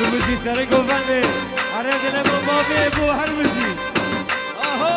هرمزي سري قوفاني عريضنا من بابي ابو هرمزي اهو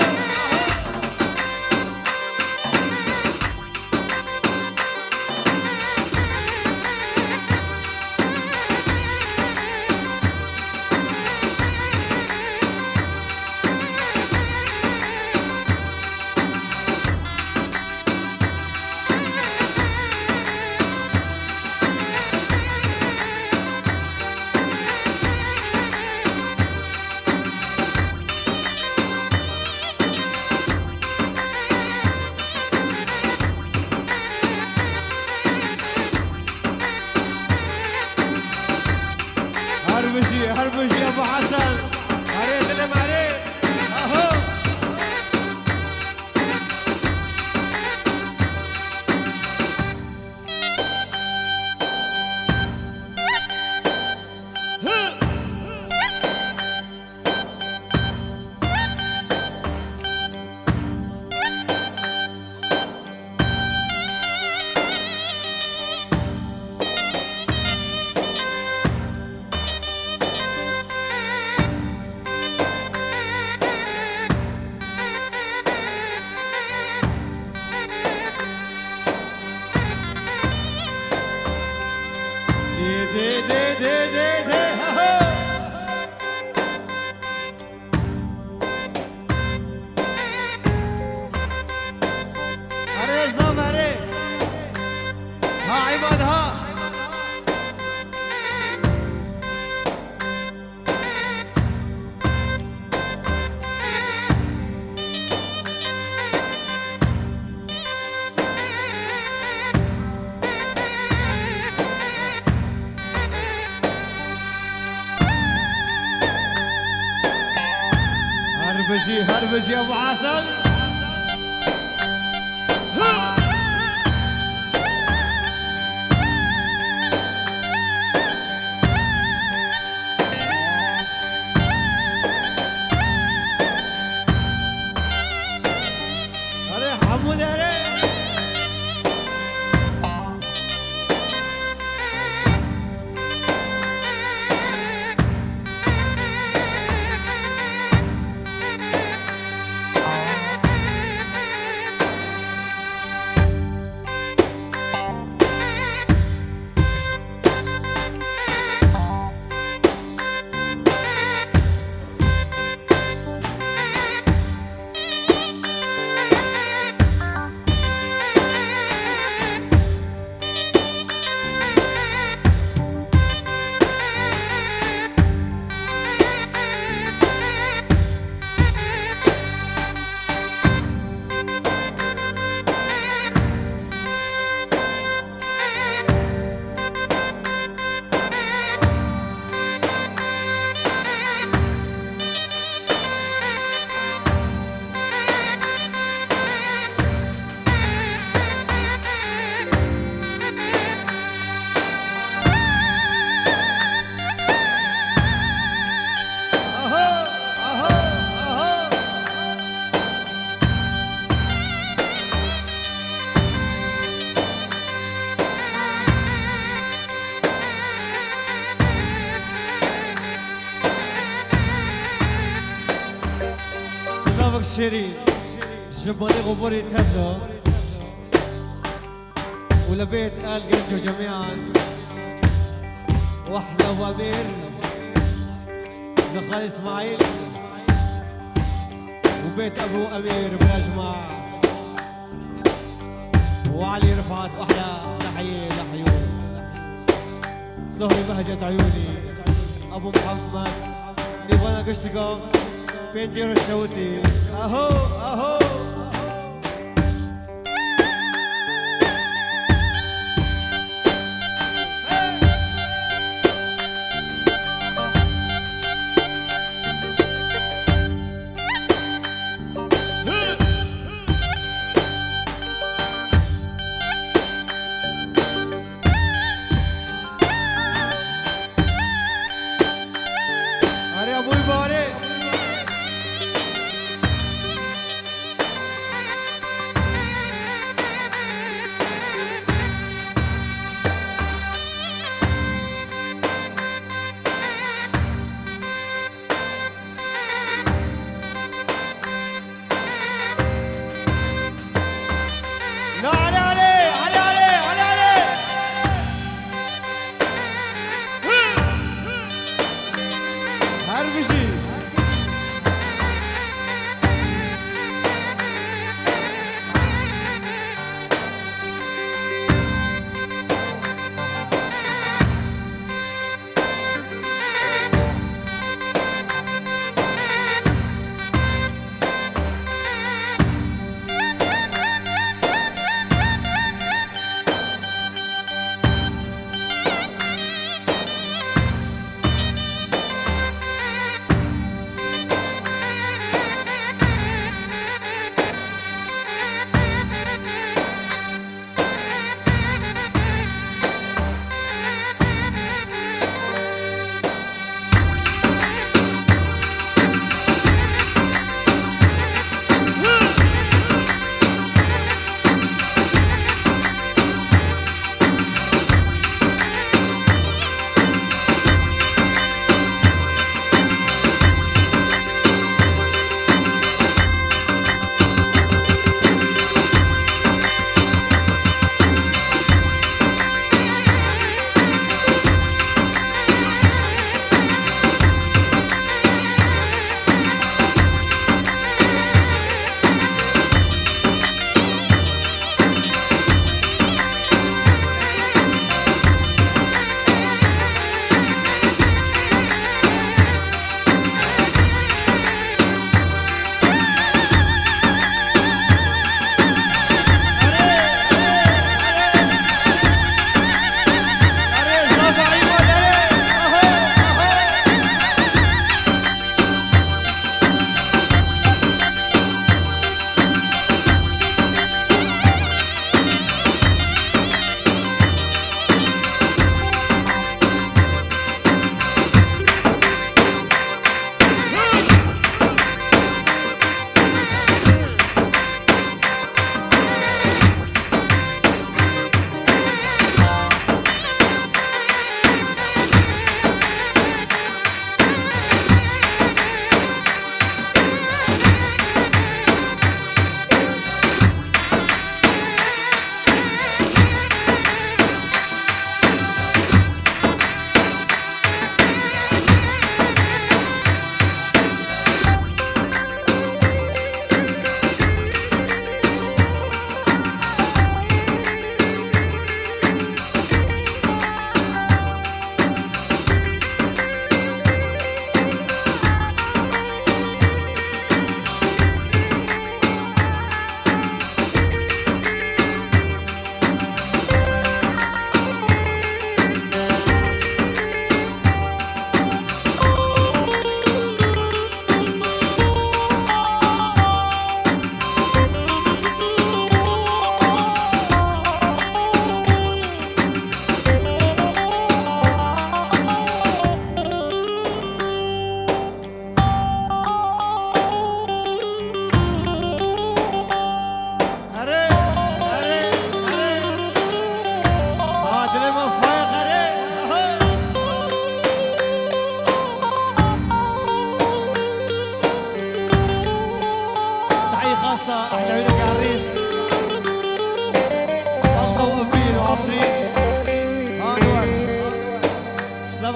هربجي ابو حسن عليك اللي عليك اهو هربجي ابو حسن اري حمود اري شيرين جبوني غبوري تهدو ولبيت آل قرجو جميعا وحدة وأمير دخل إسماعيل وبيت أبو أمير بالأجمع وعلي رفعت أحلى تحية لحيون زهري بهجة عيوني أبو محمد نبغى قشتكم بيتي رشوتي اهو اهو اري ابوي باري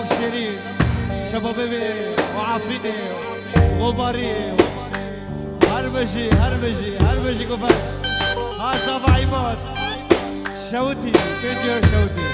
سلامك شيرين شبابي وعافيني وغباري هربجي هربجي هربجي كفر ها صافا عماد شوتي فيديو شوتي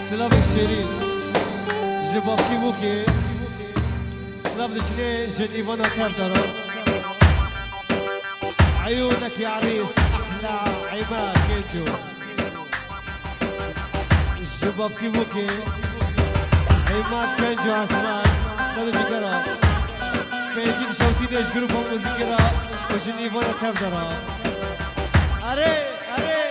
سلامك شيرين جباب كيبوكي سلام دشلي جنيفانا كارترا عيونك يا عريس احلى عماد كيجو جباب كيبوكي عماد كيجو عثمان سادو جكرا كيجين شوتين ايش جروب موسيقى وجنيفانا كارترا اري اري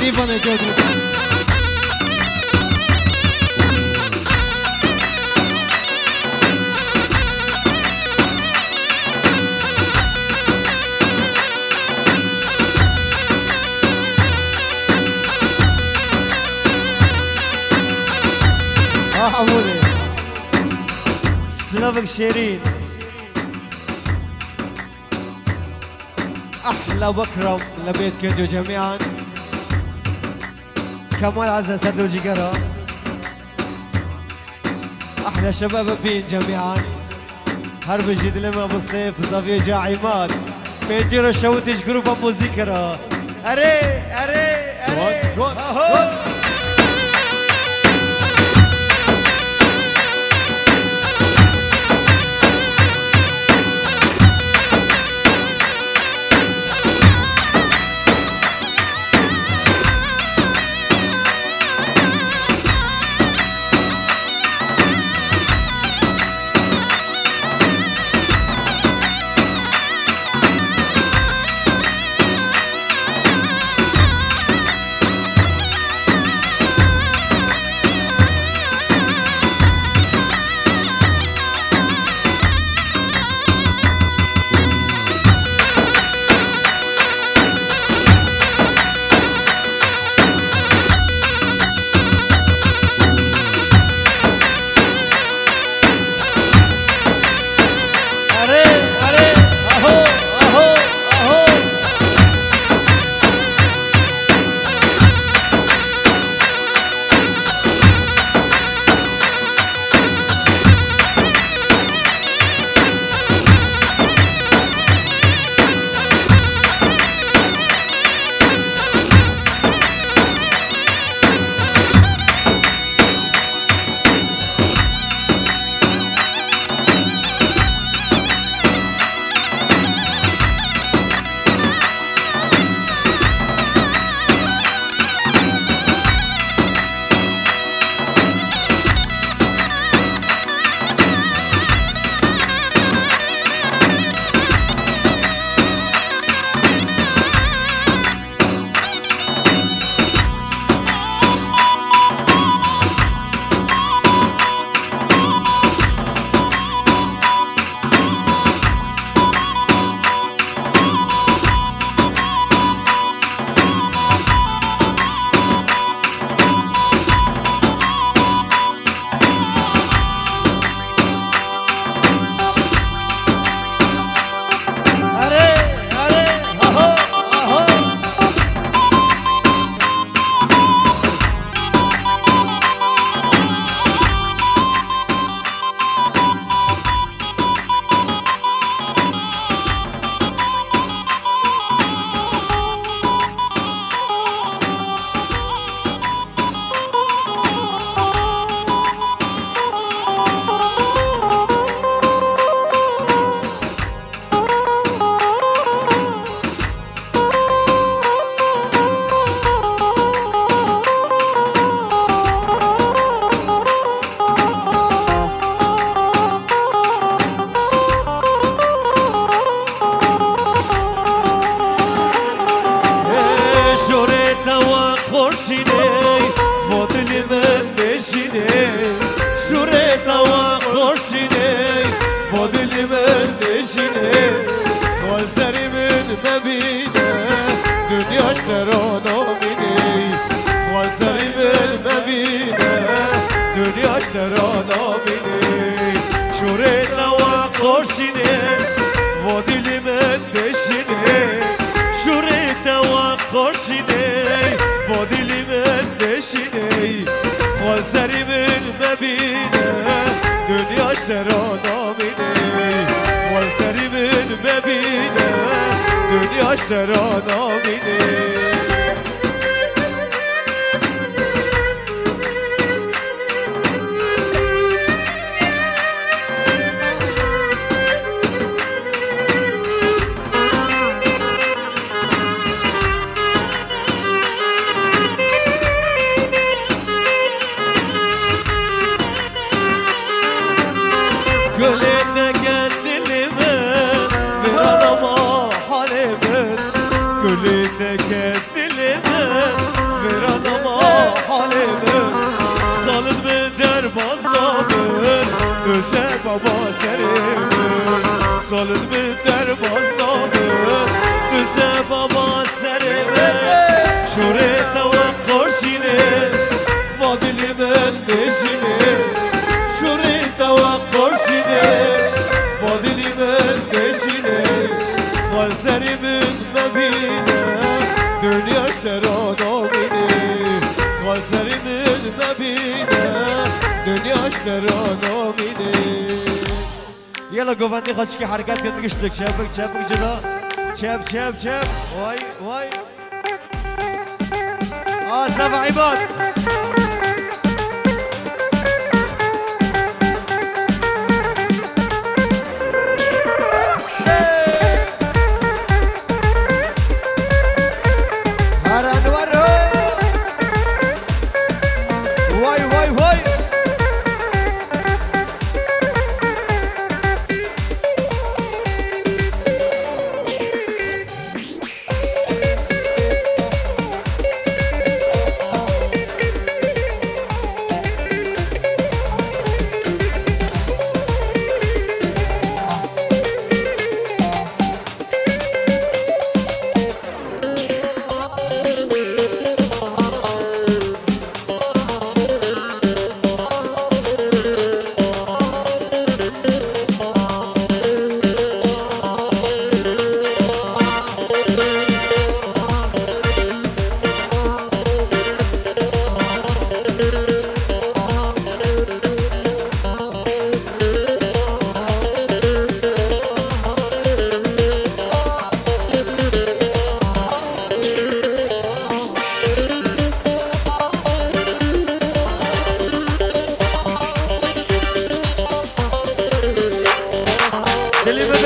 ديفان جودرو حمودي سلامك شيرين احلى واكرم لبيت كنجو جميعا كمال عزة سدو جيجرا احلى شباب بين جميعا هرب جديد لما ابو سيف زافية جاعمات بيجرو شوتش جروب موزيكرا اري اري اري Gülüne سالن من در باز نامه دوزه بابا سرمه شوره توقع شینه و دلی من بشینه شوره توقع شینه و دلی من بشینه و سری من ببینه دنیاش ترانه بینه و سری من ببینه دنیاش ترانه بینه يلا قوفندي خد شكي حركات كده قشتك شابك شابك جدا شاب شاب شاب واي واي سبع عباد هران ورو واي واي واي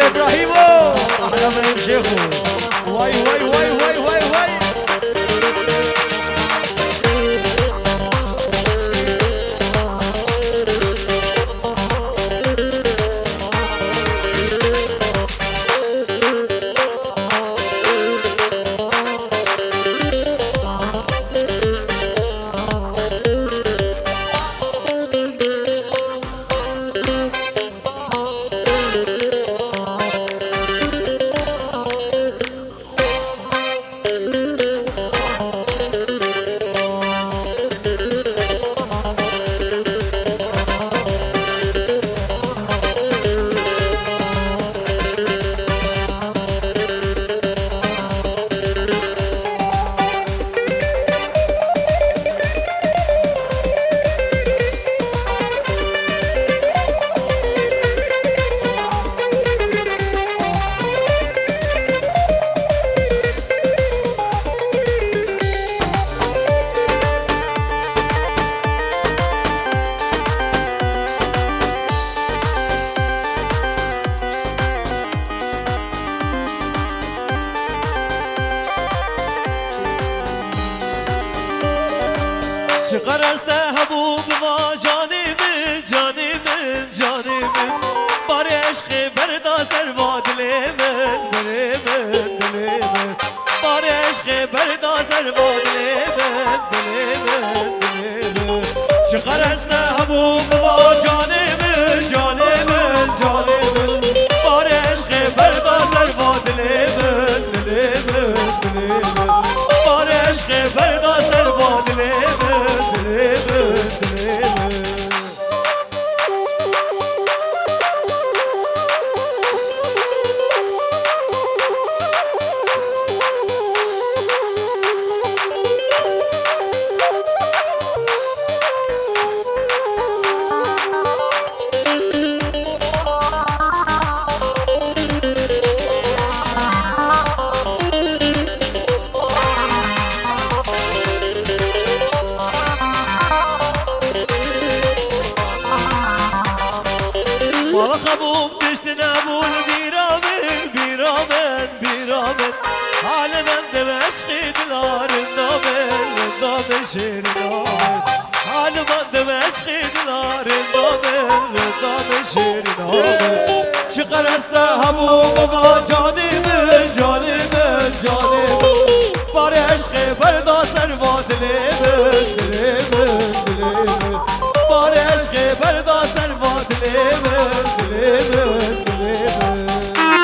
ابراهيمو احلى من شيخو واي واي واي واي واي واي شقرسته حبوب و جانی من جانی من جانی من بار عشق بردا سر و دل من دل من دل من بار عشق بردا سر و دل من دل من دل من شقرسته حبوب و جانی من جانی من جانی من بار عشق بردا سر و دل من دل من دل من بار عشق بردا سر و دل من خبوب دشتن ابول بیرامن بیرامن بیرامن حال من دمشقی دلار نامن نامن شیر نامن حال من دمشقی دلار نامن نامن شیر نامن شقرسته حبوب و جانی من جانی من جانی من بار عشق بردا سر و دل من دل من دل من بار عشق بردا سر و دل من دل من دل من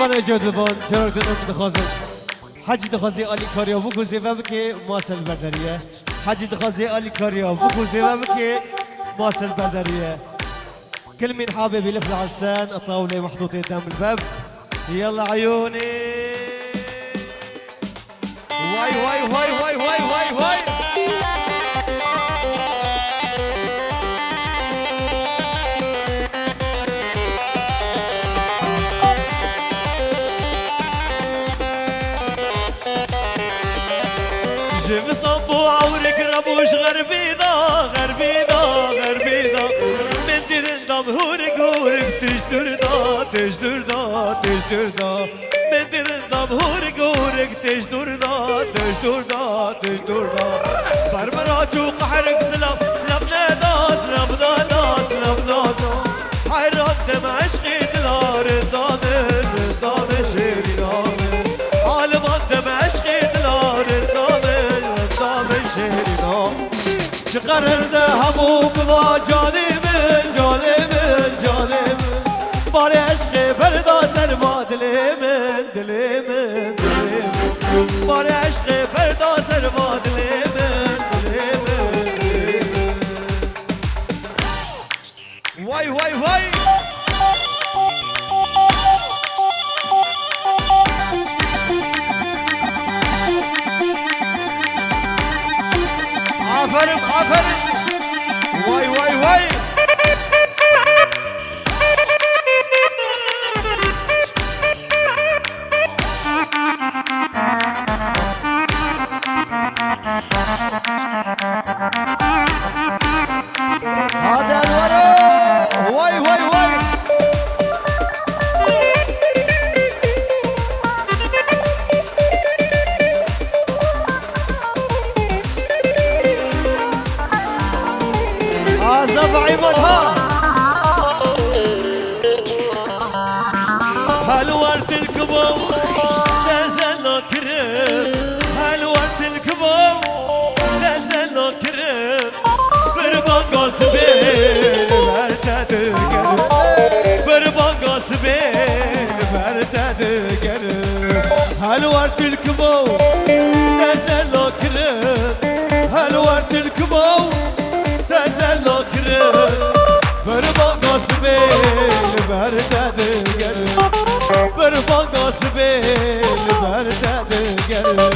من اجاد بان جرارت نم دخوازم حجی دخوازی آلی کاریا بکو زیبه بکی ماسل بدریه حجی دخوازی آلی کاریا بکو زیبه بکی ماسل بدریه كل من حابب يلف العرسان الطاولة محطوطة قدام الباب يلا عيوني واي واي واي واي واي واي واي جيب صبو عورك ربوش غربيضة غربيضة غربيضة من ديرندام هورك هورك تجدردا تجدردا تجدردا من ديرندام هورك هورك تجدردا تجدردا تجدردا برمراجو قحرك سلام سلام نادا سلام نادا سلام نادا حيران دم عشقي دلار الضامن الضامن شيري نامن عالمان دم عشقي دلار الضامن الضامن شيري نامن شقرزده همو بوا جانمن جانمن جانمن بار عشق فردا سرما دلمن دلمن دلمن بار عشق فردا سرما دلمن دلمن دلمن واي واي واي عفرم عفرم واي واي واي هذا الورق واي واي واي زبعي مدها هالورد الكبو لازلنا كريم هالورد الكبو لازلنا كريم بربان قاسبين برتد قرب بربان قاسبين برتد قرب هالورد الكبو لازلنا كريم هالورد الكبو تزلو كرم بربان قاسبين برتد قرب بربان قاسبين برتد قرب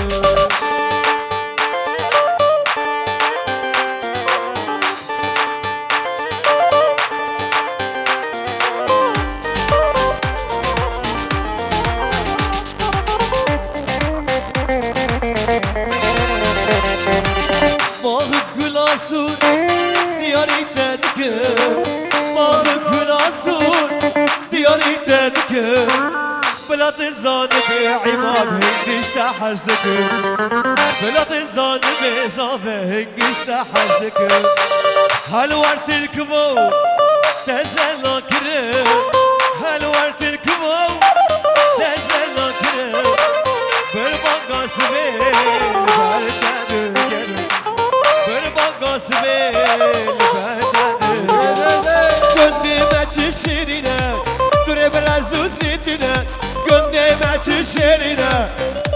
دياري تذكر مالك العصور دياري تذكر بلا تزان بعماد هنجش تحزك بلا تزان بصافة هنجش تحزك هالورت الكبو تزلنا كرم هالورت الكبو تزلنا كرم بربان قاسمين برتد قرم بربان قاسمين قدمت الشرينة درب العزوزتنا قدمت الشرينة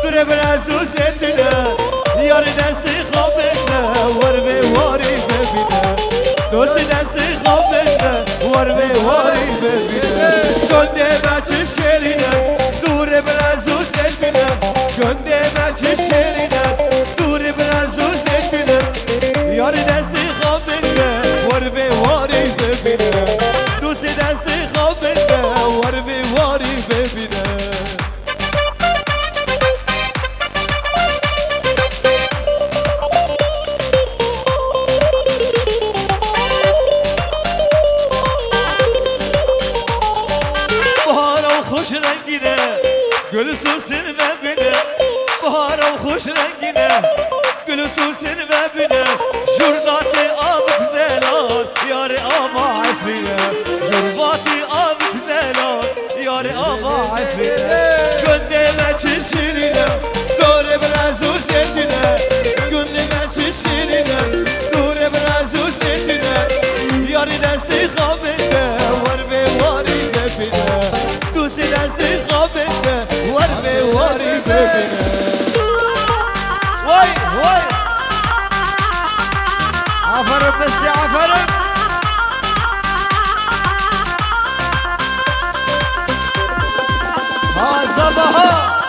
درب العزوزتنا يار دستي خابنا وربي واري ببنا دوست دستي خابنا وربي واري ببنا قدمت الشرينة درب العزوزتنا قدمت الشرينة درب العزوزتنا يار دستي خابنا وربي واري ببنا دوست دستي خابنا وربي واري ببنا بهارا وخوش رنگینه گل سوسن و بینه بهارا وخوش رنگینه گل سوسن و بینه جردات آبک زلال یار آبا عفرینه جرباتی آبک زلال یار آبا عفرینه گنده چشیرینه دور برازو زدینه گنده چشیرینه دور برازو زدینه یاری دستی خوابنده ور به واری ببینه دوستی دستی خوابنده صباها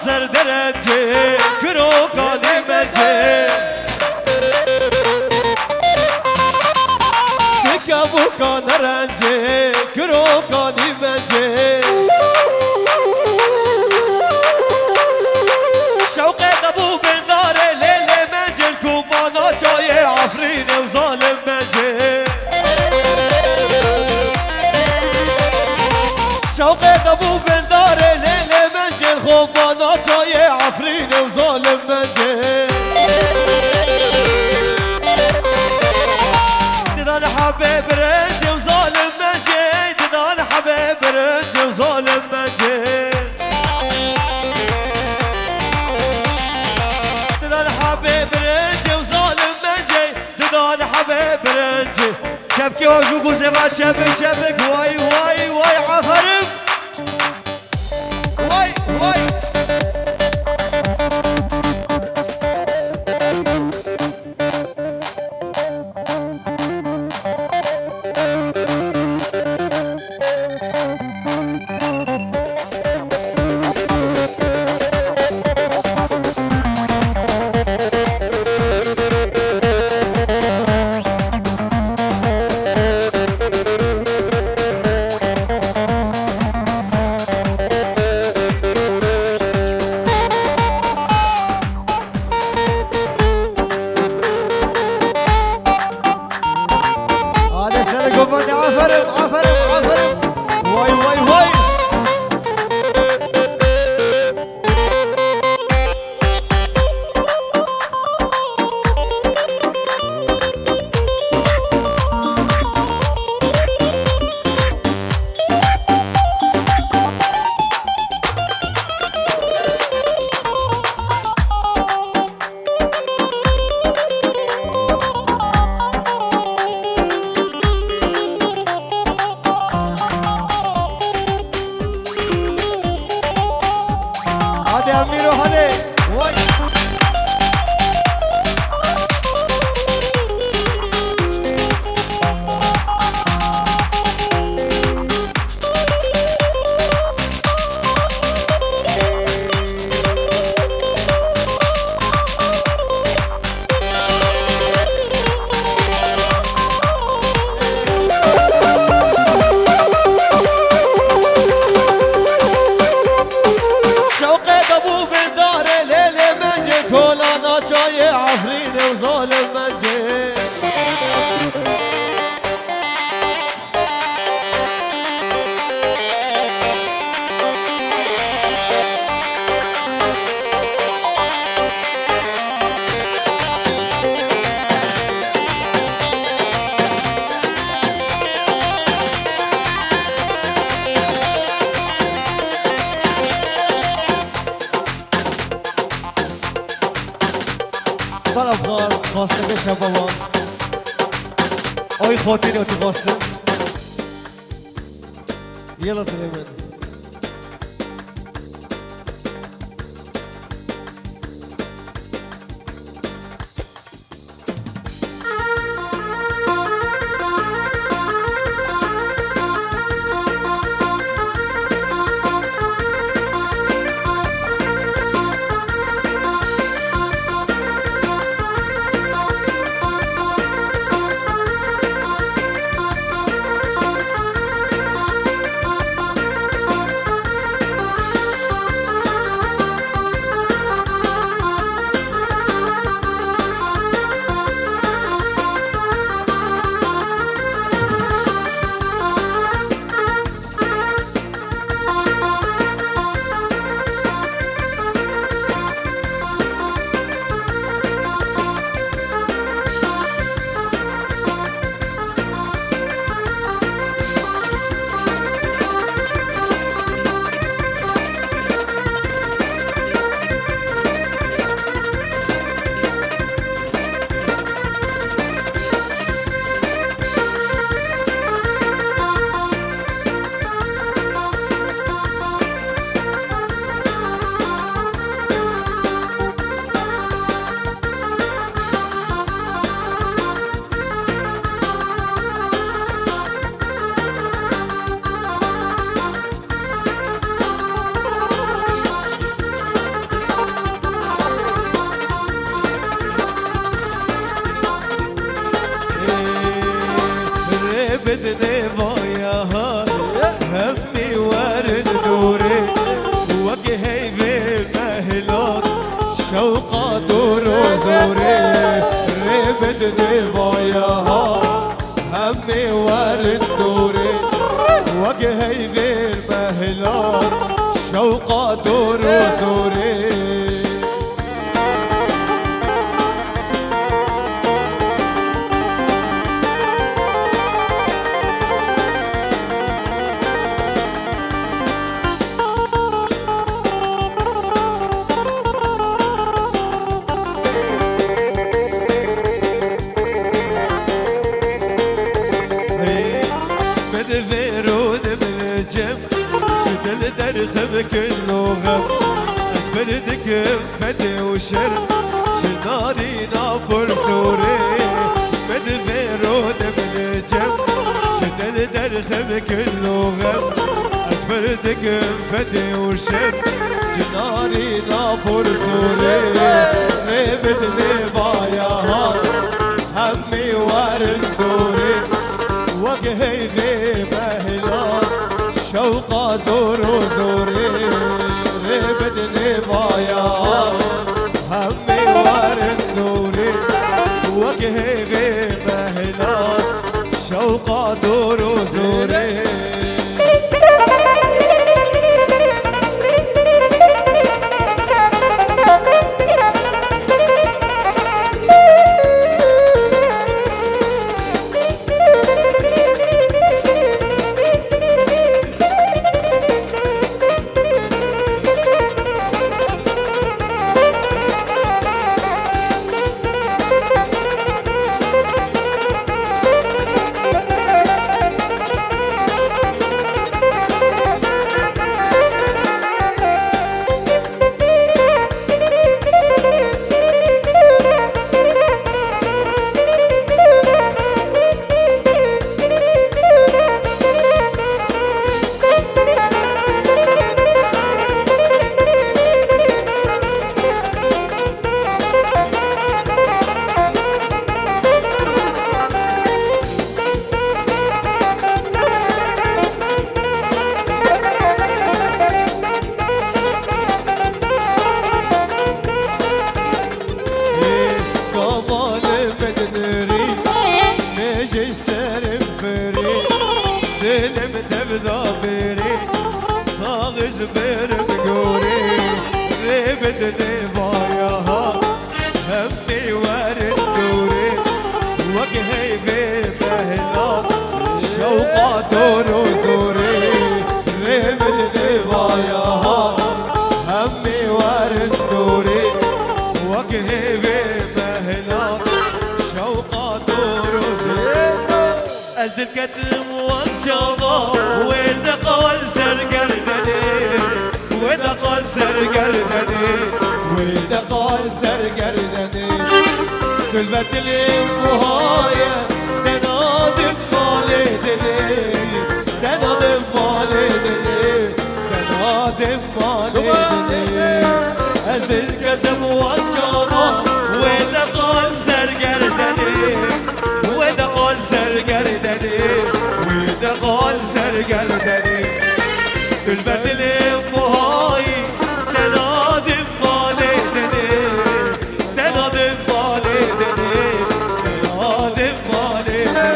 سر درجه کروکانی منجه دکابو کان رنجه کروکانی منجه شوق دبو بندار لیل منجل کوبانا چای عفرین و ظالم منجه شوق دبو بندار لیل منجل خوبانا چای عفرین و ظالم منجه ددان حبیب رنج و ظالم منجه ددان حبیب رنج و ظالم منجه ددان حبیب رنج و ظالم منجه ددان حبیب رنج شبكي وجوكو زغات شبك واي واي واي عفرم واي واي عفرم عفرم عفرم واي واي واي امير وهلي واي كولانا جاي عفرين وظالم منجي طلب خاص لك شباب اوي خوتيني وتبصم يلا تريمن بدني ضايعها همي وارد دوري وجهي بالمهلات شوقة دور وزوري بدني ضايعها همي وارد دوري وجهي بالمهلات شوقة دور وزوري درخ بكل غم اسبردك فتي وشر شناري نافر سوري مدفيرود بالجم شدل درخ بكل غم اسبردك فتي وشر شناري نافر سوري بدني ضايعها همي وارد دوري وجهي ذي مهلات شوقة دور وزوري بدني ضايع همي وارد دوري وجهي غيب مهلات شوقة دور وزوري زبير بقوري بدني ضايعها همي وارد دوري وجهي بمهلات شوقة دور وزوري بدني ضايعها همي وارد دوري وجهي بمهلات الكتم والشباب وإذا قال سرقردني وإذا قال سرقردني وإذا قال سرقردني كل بدلي وهاية تنادم والدني تنادم والدني تنادم والدني أزل الكتم والشباب وإذا قال سرقردني وإذا قال سرقردني وإذا قال سرقردني كل بدلي وهاي تنادم والدني تنادم والدني تنادم والدني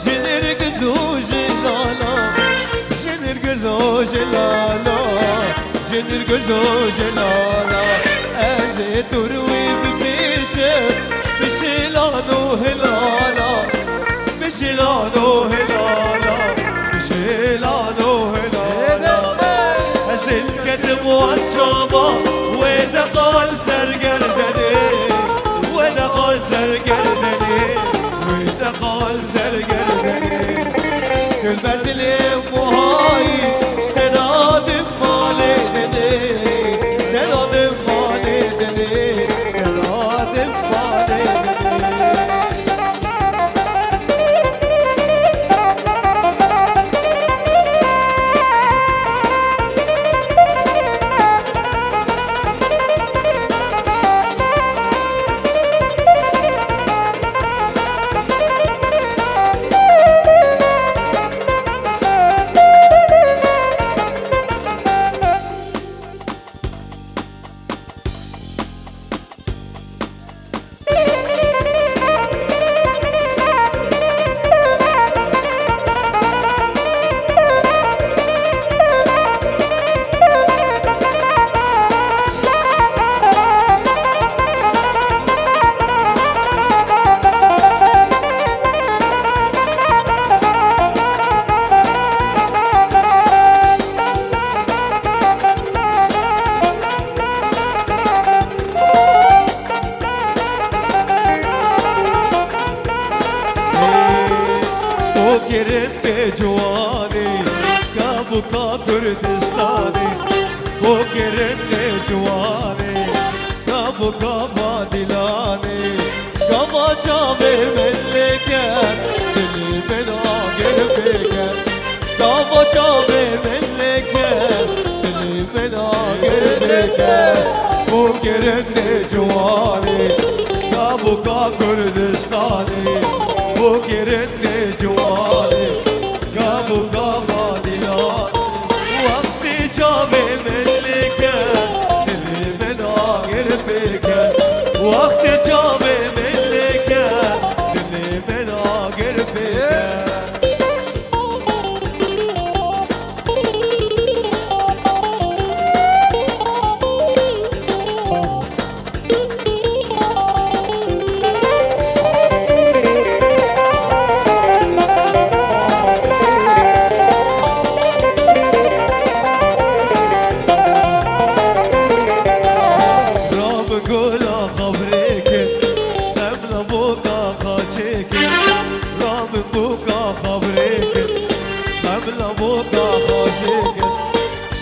جنر گزو جلالا جنر گزو جلالا جنر گزو جلالا از دروی بپیچه بشلانو هلالا بشلانو هلالا بشلانو هلالا از دل کتم والشابا وإذا قال سرقردني وإذا قال سرقردني وإذا قال سرقردني كل بدلي وهاي استنادم والدني تنادم والدني تنادم والدني جواني كابوكا كردستاني فوكرت جواني كابوكا بادلاني كما جامي ملكت دلي من آقر بكت كما جامي ملكت دلي من آقر بكت فوكرت جواني كابوكا كردستاني فوكرت جواني كابوكا بادلاني وقتي جامي ملكت دلي من آقر بكت وقت جامي ملكت دلي من آقر بكت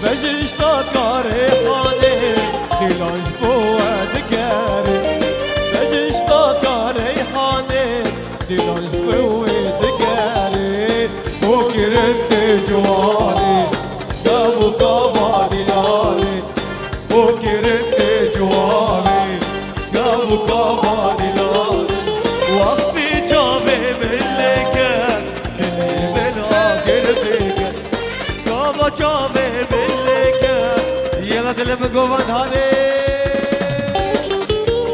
بجشتا کاری خانه دیلاش بود گری بجشتا کاری خانه دیلاش بود گری بگیرد جوانی دبو کابا دیلانی بگیرد جوانی دبو کابا دیلانی وقتی جامه ملکت دلی من آگر بگت کابا جامه دل بگوان هانه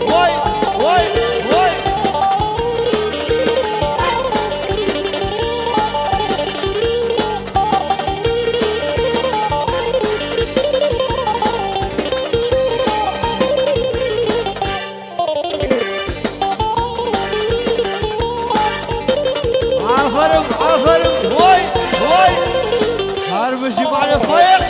وای وای وای عفرم عفرم واي واي هربشي معنا فايق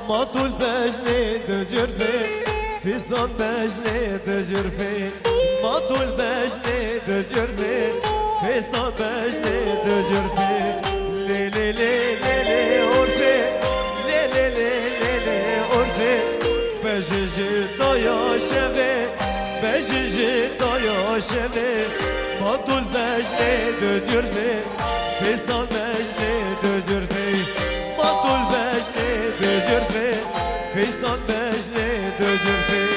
مطول بجني دجرفي فستان بجني دجرفي مطول بجني دجرفي فستان بجني دجرفي لي لي لي لي لي أورفي لي لي لي لي لي أورفي بجيجي ضايا شبي بجيجي ضايا شبي مطول بجني دجرفي فستان بجني دجرفي مطول بجني دجرفي فستان بجني دجرفي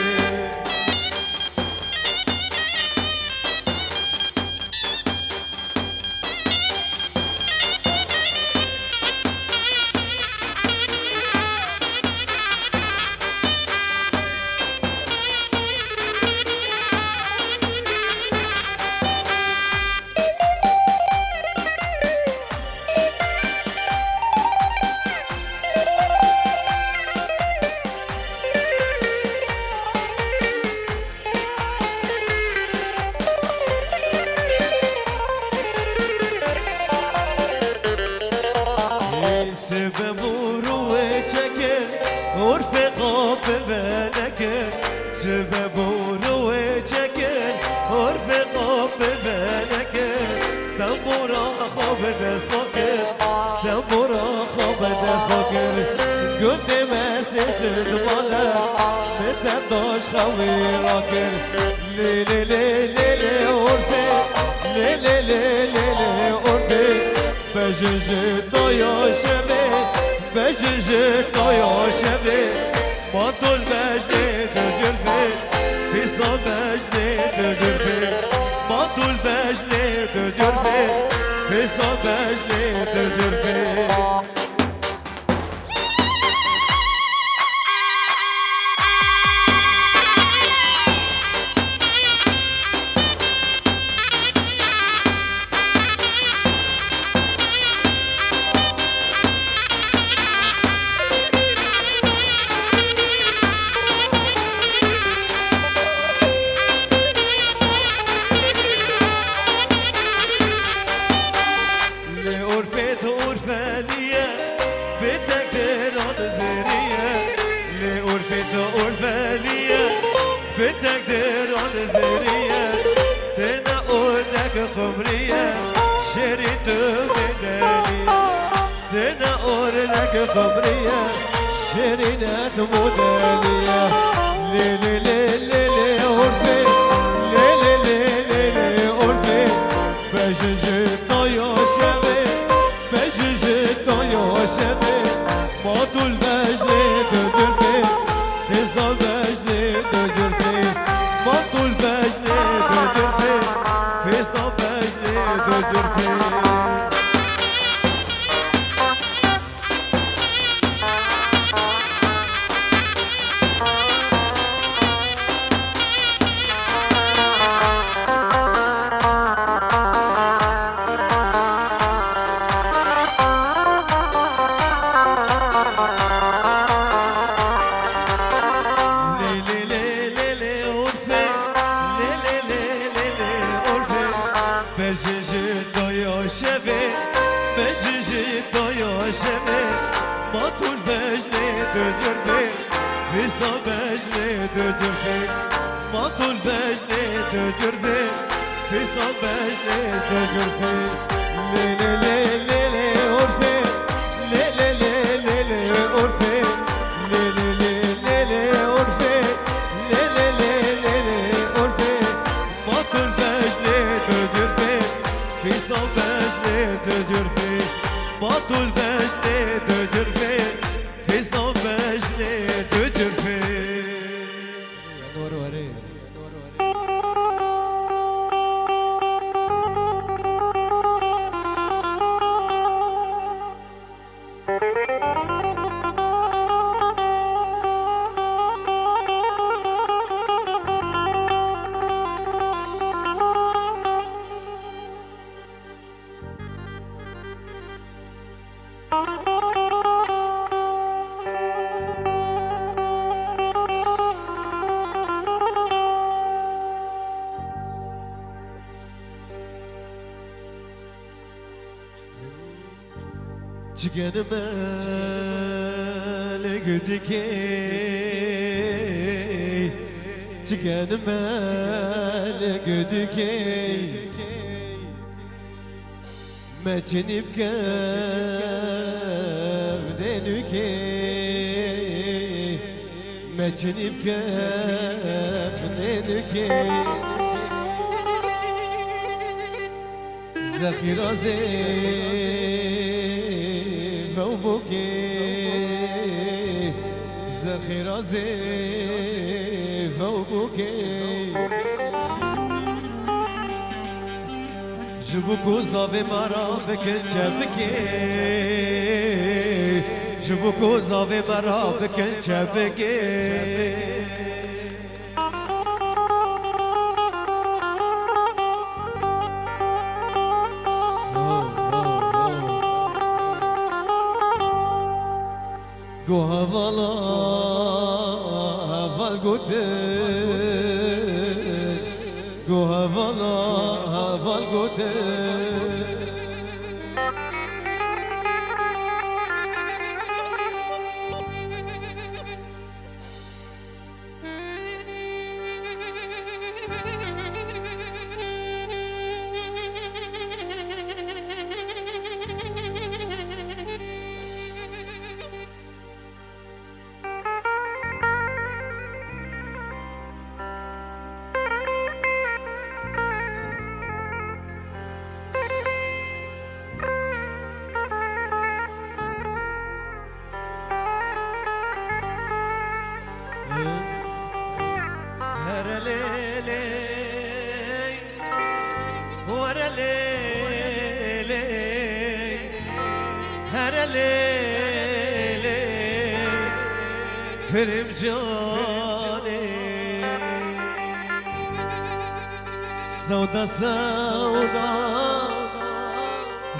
بجيجي طايا شبي بجيجي طايا شبي مطول بجني دجرفي فيصل بجلي دجرفي مطول بجلي دجرفي فيصل بجلي دجرفي بتقدر على زرية تنقولك خمرية شريت مدالية تنقولك خمرية شريت مدالية لي لي لي لي لي أورفي لي لي لي لي لي أورفي بجيجي طيو شبي بجيجي طيو شبي مطول بجلي تدرفي فيصل بجلي تدرفي مطول بجلي تدرفي فيصل بجلي تدرفي بجيجي طيو شبي بجيجي طيو شبي مطول بجلي تجربي فيصل بجلي تجربي مطول بجلي تجربي فيصل بجلي تجربي لي لي لي لي لي أورفي لي لي لي لي لي أورفي لي لي لي لي لي أورفي لي لي لي لي لي أورفي مطول بجلي تجربي فيصل بجلي تجرفي مطول بجلي تجرفي فيصل بجلي تجرفي نور وريد Çıkanım ele güdükey Çıkanım ele güdükey Meçinip kevdenükey Meçinip kevdenükey Zakhiraze بوكي زخيرة زيف وبوكي جبوكو زافي مرا بكن جبكي جبوكو زافي مرا بكن جبكي Go havala haval godet Go havala haval godet فرم جاني سودا سودا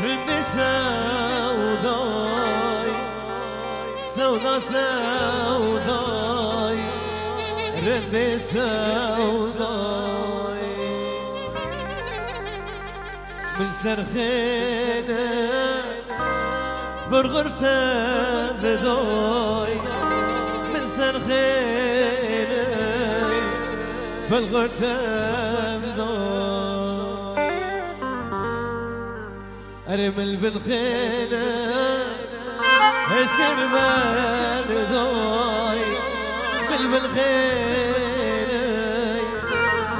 رند سوداي سودا سوداي رند سوداي من سرخينا برغرته بداي من سرخينا برغرته بداي أرمل بالخينا هسر برداي بالخينا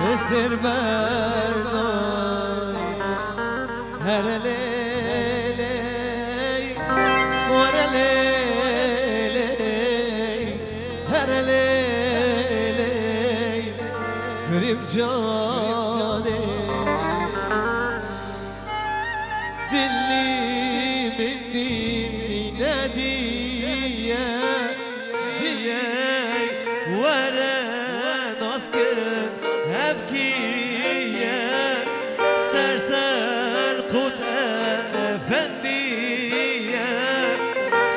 هسر برداي هر ليلي ور ليلي هر ليلي فريم جاني دلي مني نادية ديا ورا ناسكن هفكية سرسر خود افندية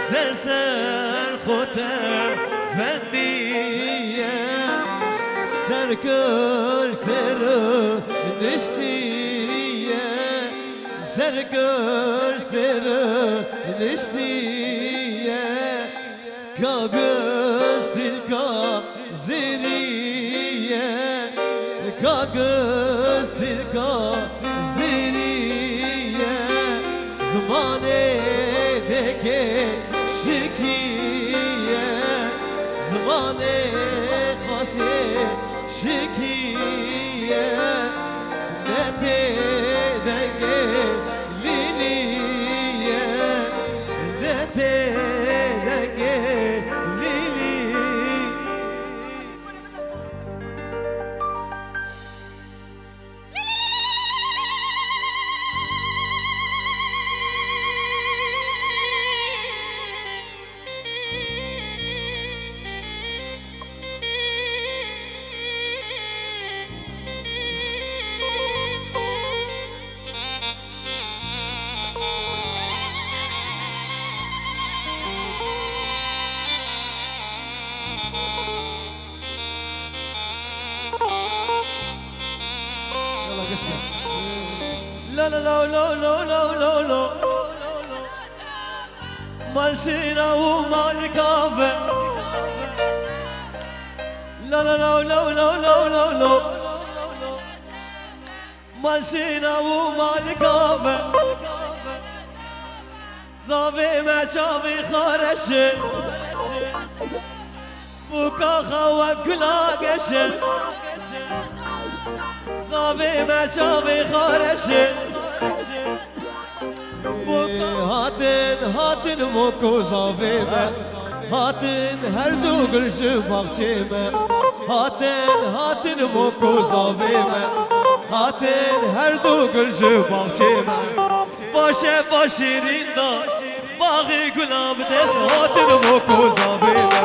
سرسر خود افندية سركل سر نشتية سركل سر نشتية كاغز تلك زرية كاغز تلك زرية زماني دكي شكية زماني خاصي شكية نبي دكي ليلية نبي دكي ليلية لا لا لا لا لا لا لا لا مال سينا ومال كافة لا لا لا لا لا لا لا لا مال سينا ومال كافة زاوي ما شافي خارش بوكا خوا كلا قش زاوي ما شافي خارش هاتن موكو زاوي ما هاتن هر دو گلش باغچه ما هاتن موكو زاوي ما هاتن هر دو گلش باغچه ما باشه شیرین دا باغی گلاب دست هاتن موكو زاوي ما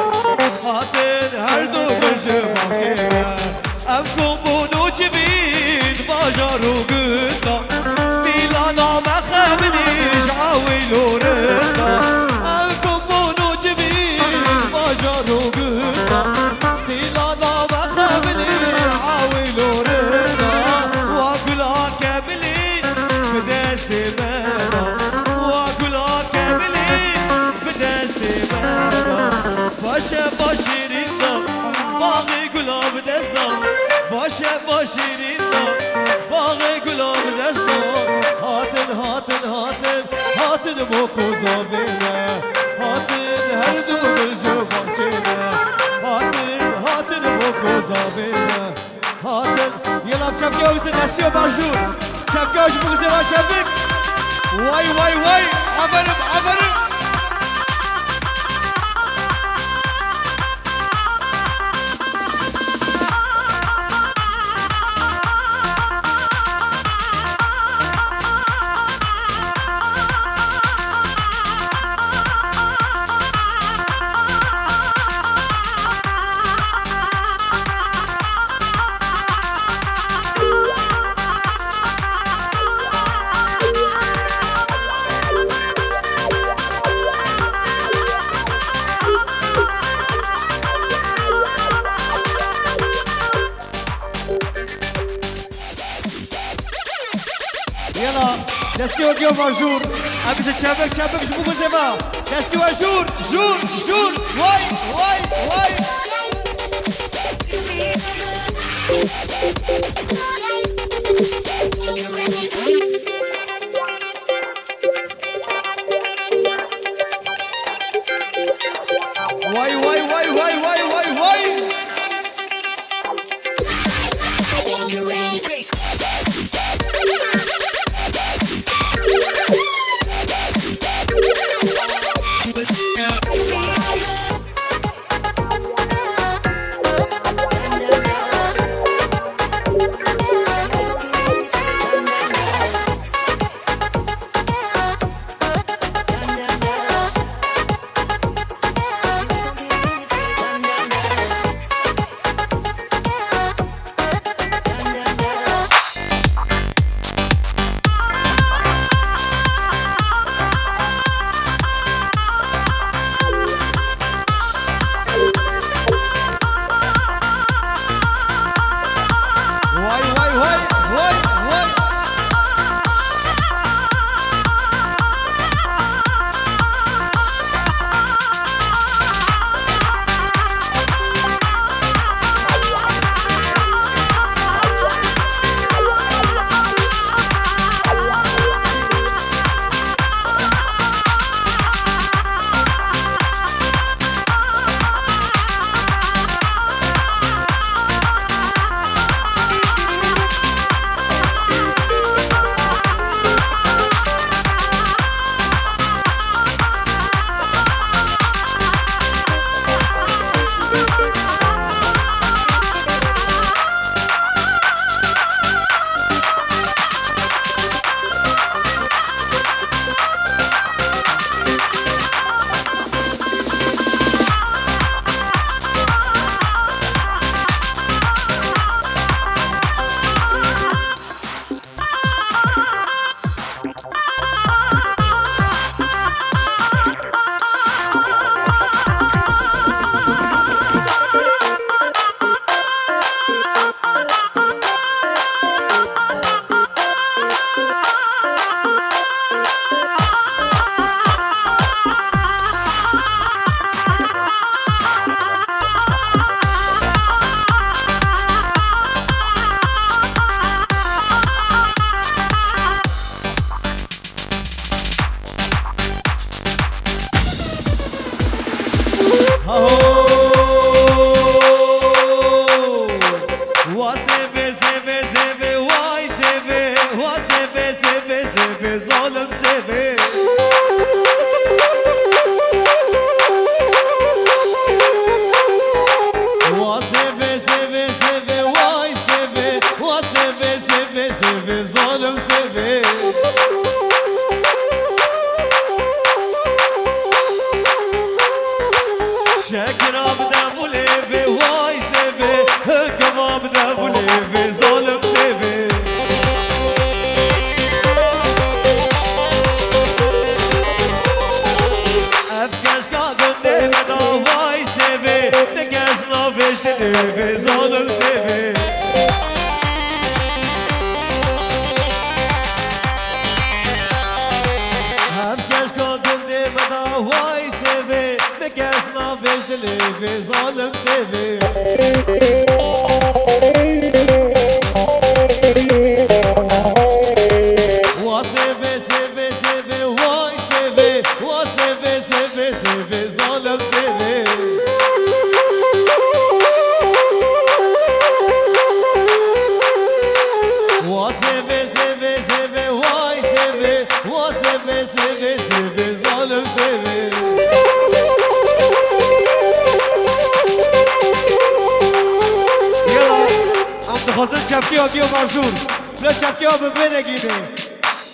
هاتن هر دو گلش باغچه ما ام کومونو جبین باجارو گندا میلانا مخبنیش عاویلو رندا ام کومونو جبین باجارو گندا میلانا مخبنیش عاویلو رندا واگلا کبلی بدست منا واگلا کبلی بدست منا باشه شیرین دا باغی گلاب دستا باشه شیرین دا باغی گلاب دستا هاتن موکو زاوی ما هاتن هر دو گلجو باغچه ما هاتن موکو زاوی ما هاتن یلا چپکه اویسه دستی و برشون چپکه هاشو بگذه و چپک وای آفرین زما دستي وقيو مرجور أبي تشابك شابك جبوكو زما دستي وجور جور جور واي واي واي واي واي واي واي واي واي واي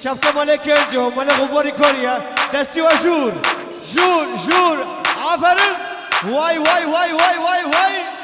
شبكة مالك الجو مال غبوري كوريا دستي وجور جور جور عفرم واي واي واي واي واي واي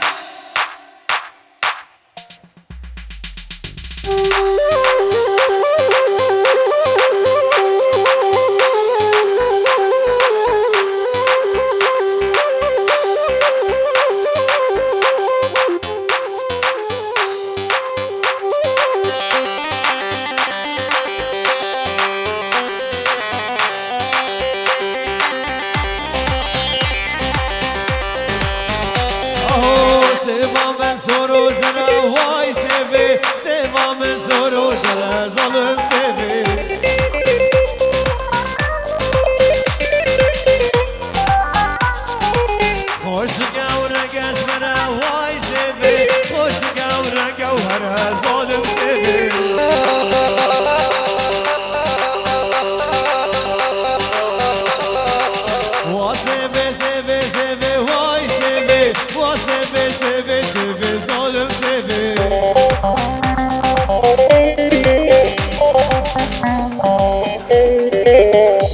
سيفي سيفي ظالم سيفي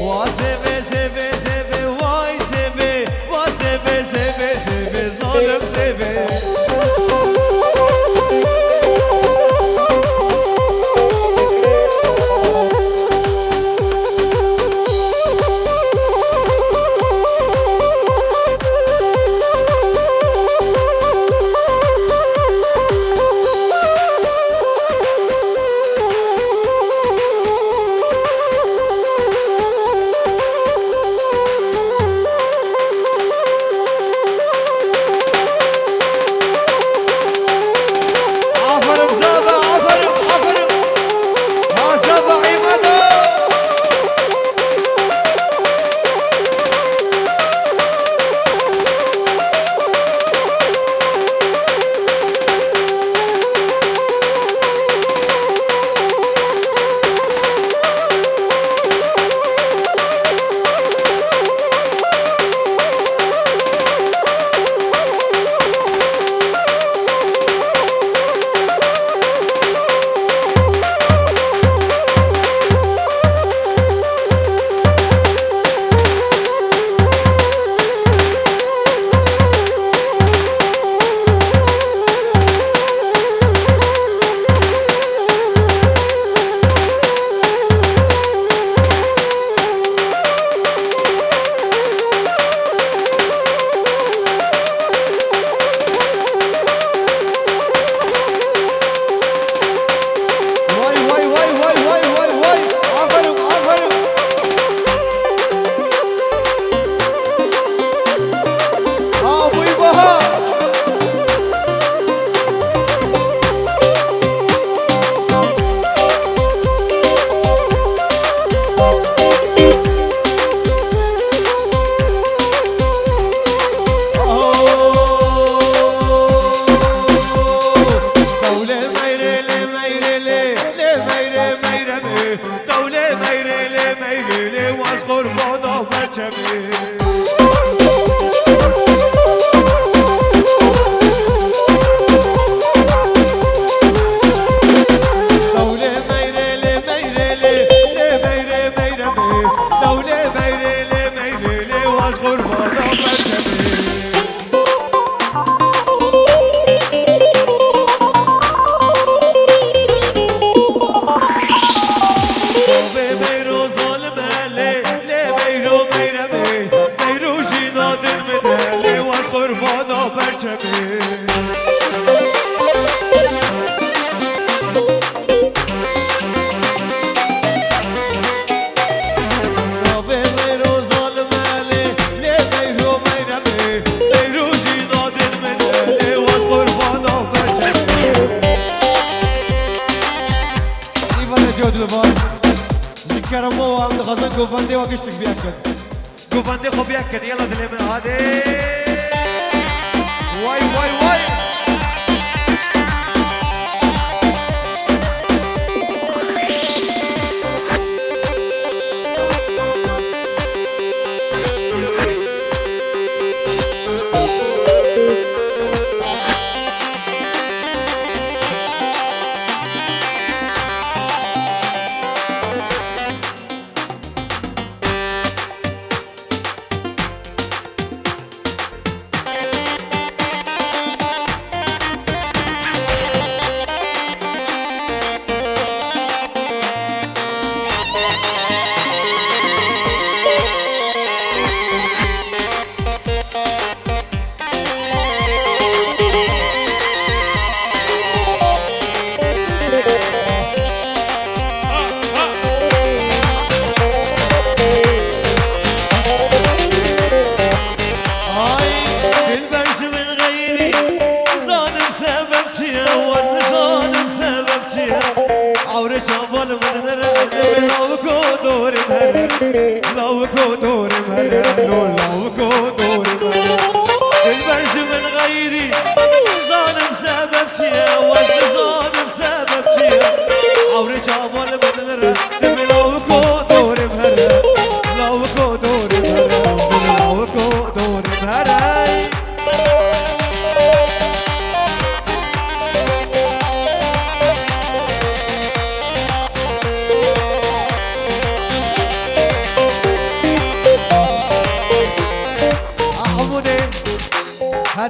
وسيفي سيفي سيفي واي سيفي وسيفي سيفي سيفي ظالم سيفي گوفنده و گشتک بیاکن گوفنده خوب بیاکن یلا دلی من هاده وای وای وای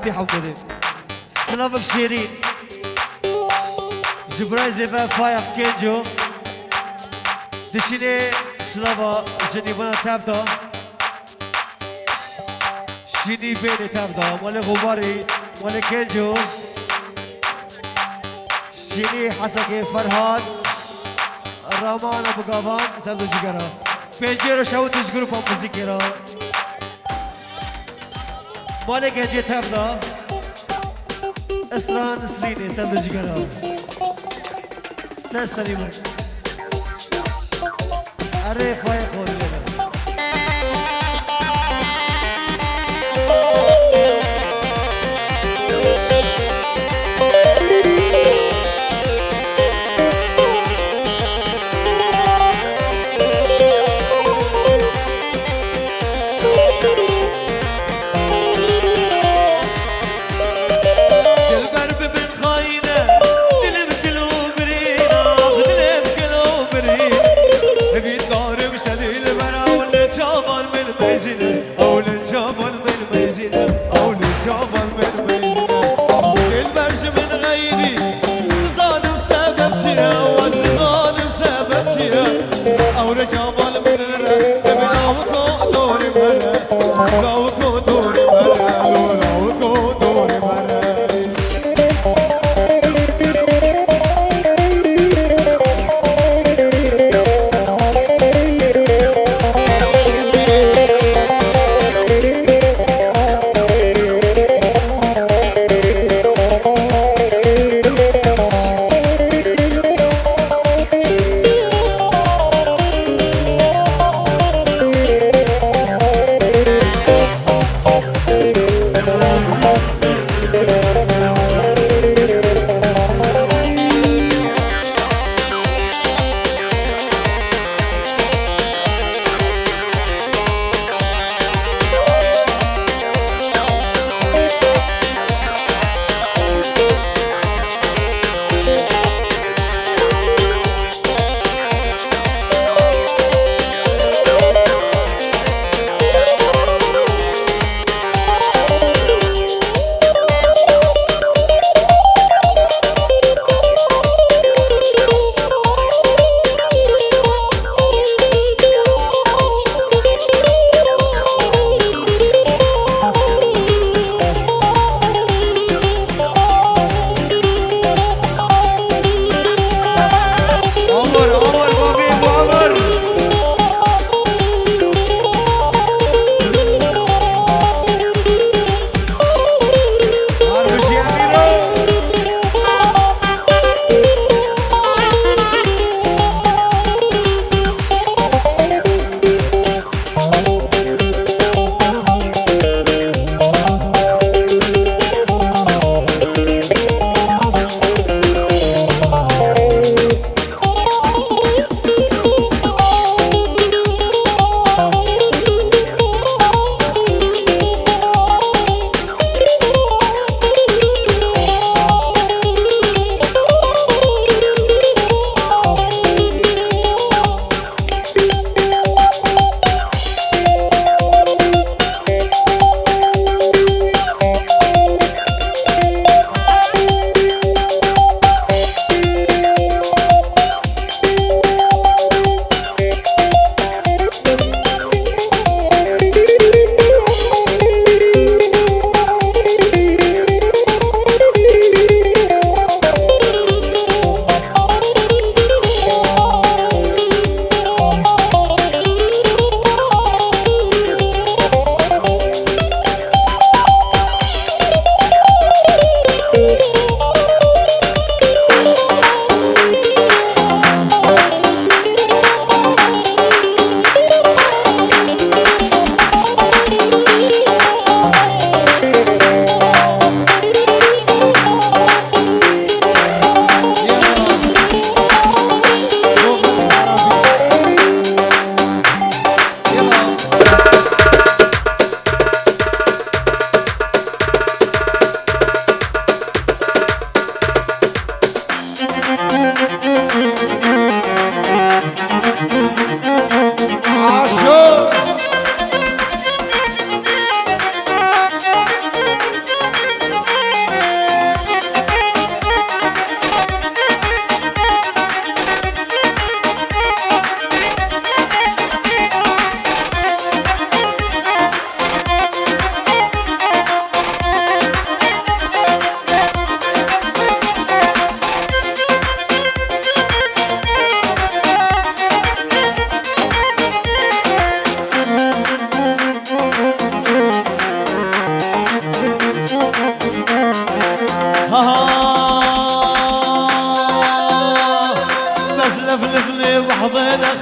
سعدي حمدي سلامك شيرين جبراي زيفا فايق كينجو دشيني سلافا جنيفانا تابدا شيني بيني تابدا مالي غباري مالي كينجو شيني حسكي فرهاد رامان ابو قافان سالو جيجرا بيجيرو شاوتش جروب موسيقى مالك هجي تابدا استران سريني سالو جيجرا سر سليمان اري خويا خويا Bir doğru müşteri beraber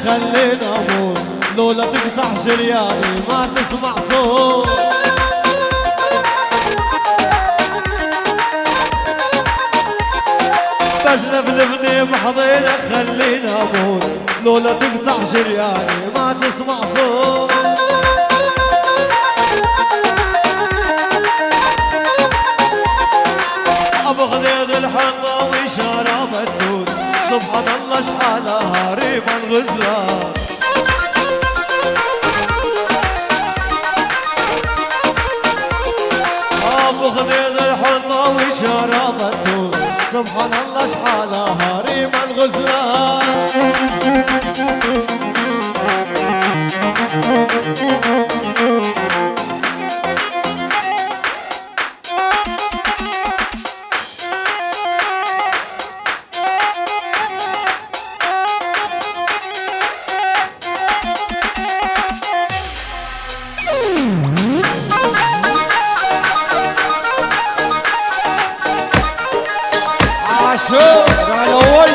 خلينا اموت لولا تقطع شرياني ما تسمع صوت. بس لفلفني بحضينك خلينا اموت لولا تقطع شرياني ما تسمع صوت. ابو خليل الحنطه واشاره مدود سبحان الله شحالها ريما الغزلان. ابو خليل الحنطه واشاره مدود سبحان الله شحالها ريما الغزلان. عاشور على اول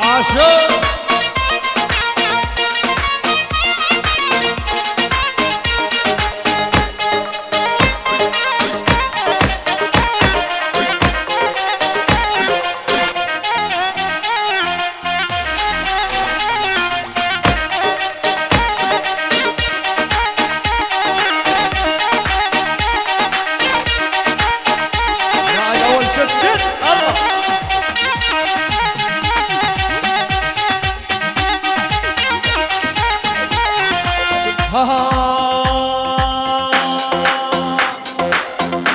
عاشور يا اول شت الله.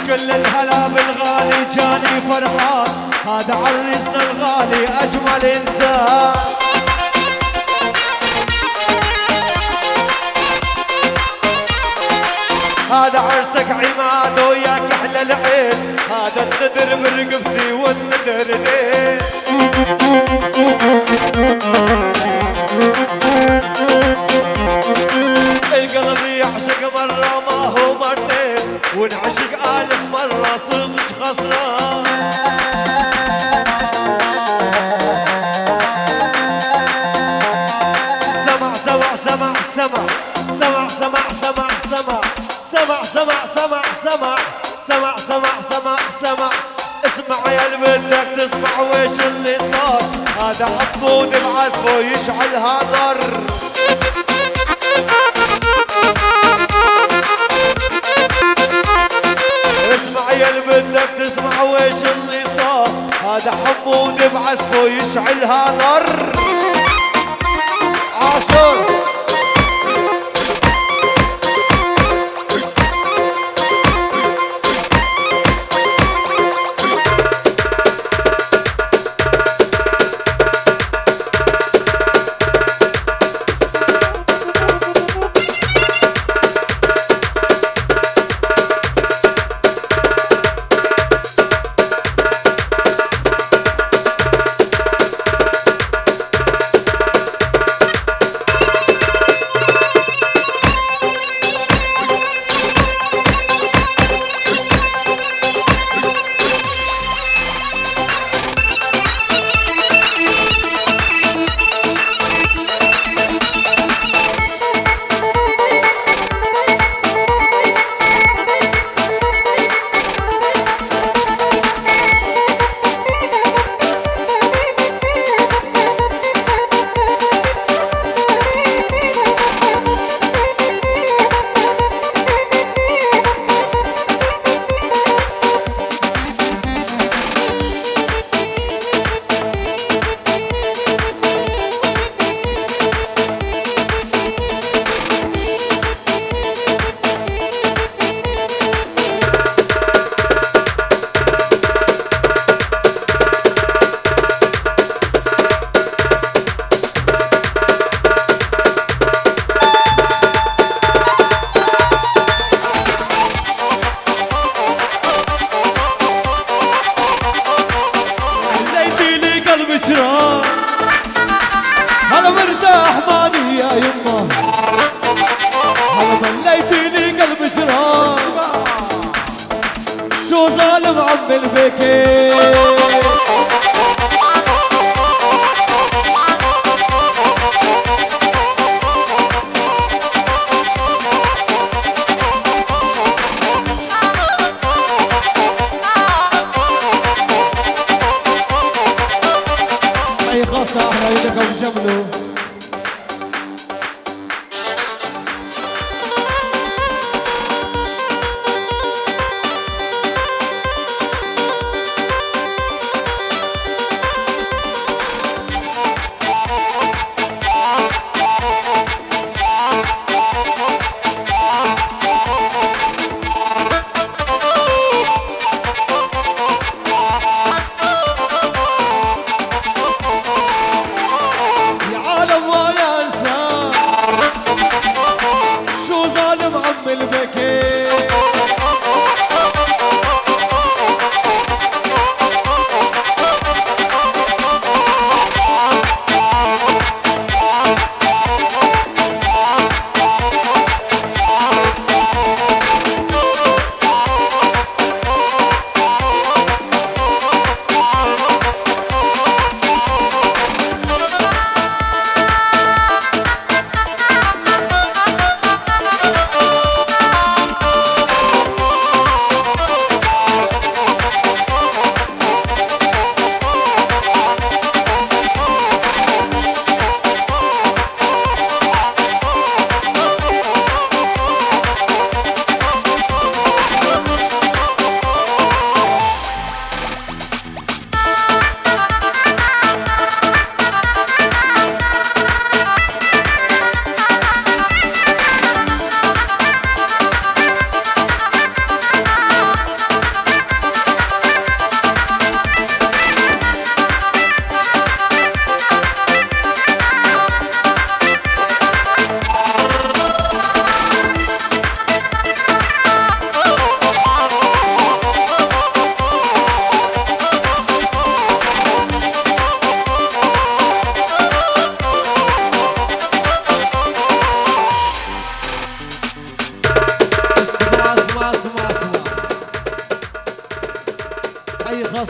كل الهلا بالغالي جاني فرحان هذا عرسنا الغالي اجمل انسان. هذا عرسك عماد وياك احلى العين هذا الندر برقبتي والندر ليه. القلب يعشق مرة ما هو مرتين ونعشق ألف مرة صدق خسران. سمع سمع سمع سمع سمع سمع سمع سمع سمع سمع سمع سمع سمع سمع سمع سمع اسمع يا اللي بدك تسمع ويش اللي صار هذا عبود بعزفه يشعلها نار. اسمع يا اللي بدك تسمع ويش اللي صار هذا حمود بعزفه يشعلها نار. عاشور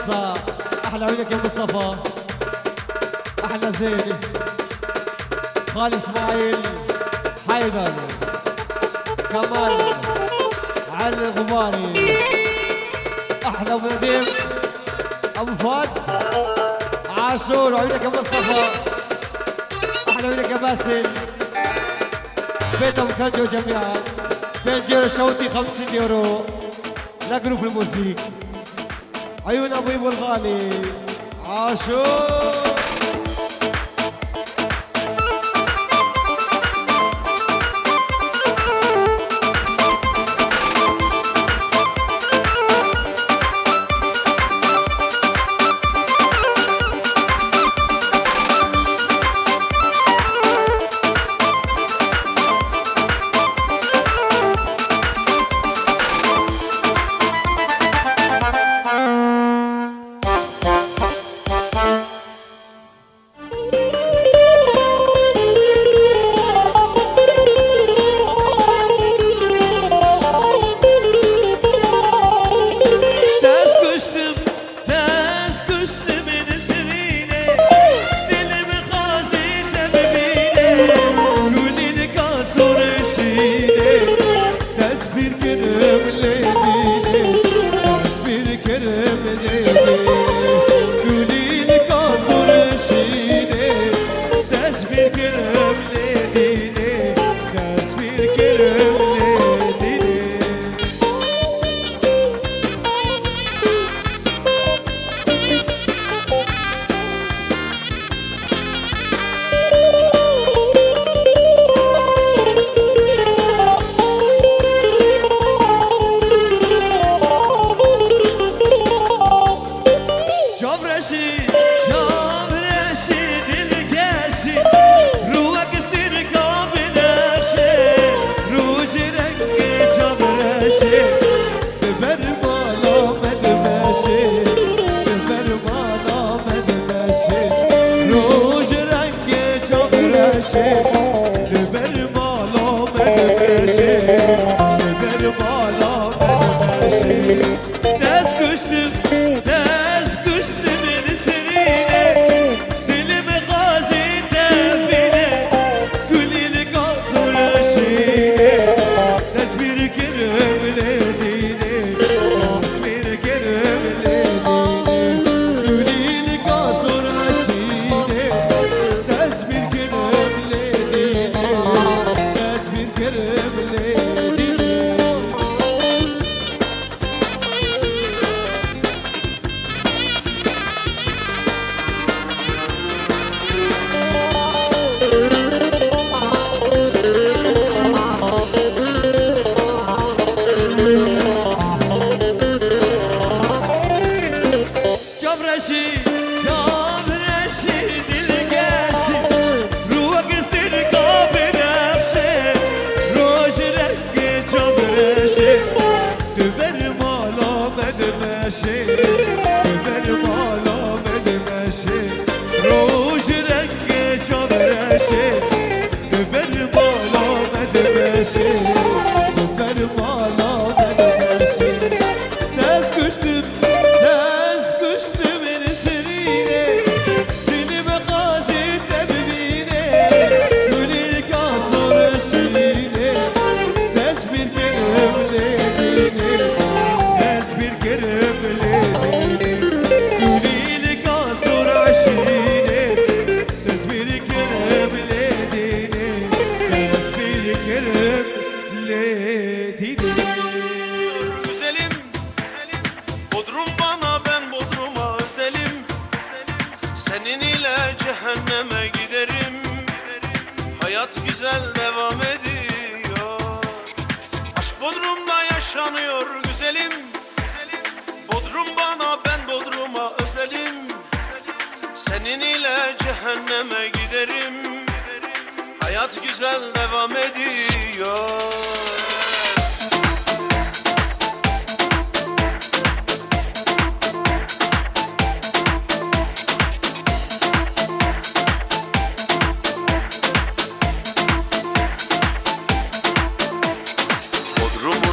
القصة. أحلى عيونك يا مصطفى، أحلى زين خالي إسماعيل حيدر كمال علي الغباري، أحلى أبو نديم أبو فؤاد عاشور. عيونك يا مصطفى، أحلى عيونك يا باسل. بيت أبو كنجو جميعا، بيت جيرو شوتي 50 يورو لجروب الموسيقى. عيون أبو إيبو الغالي عاشور.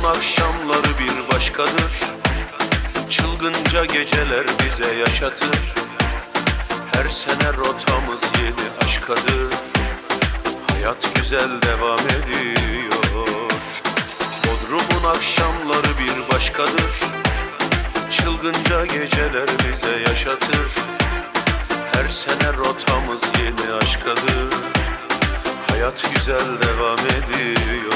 Akşamları bir başkadır. Çılgın Çılgınca geceler bize yaşatır. Her sene rotamız yeni aşkadır. Hayat güzel devam ediyor. Bodrum'un akşamları bir başkadır. Çılgınca geceler bize yaşatır. Her sene rotamız yeni aşkadır. Hayat güzel devam ediyor.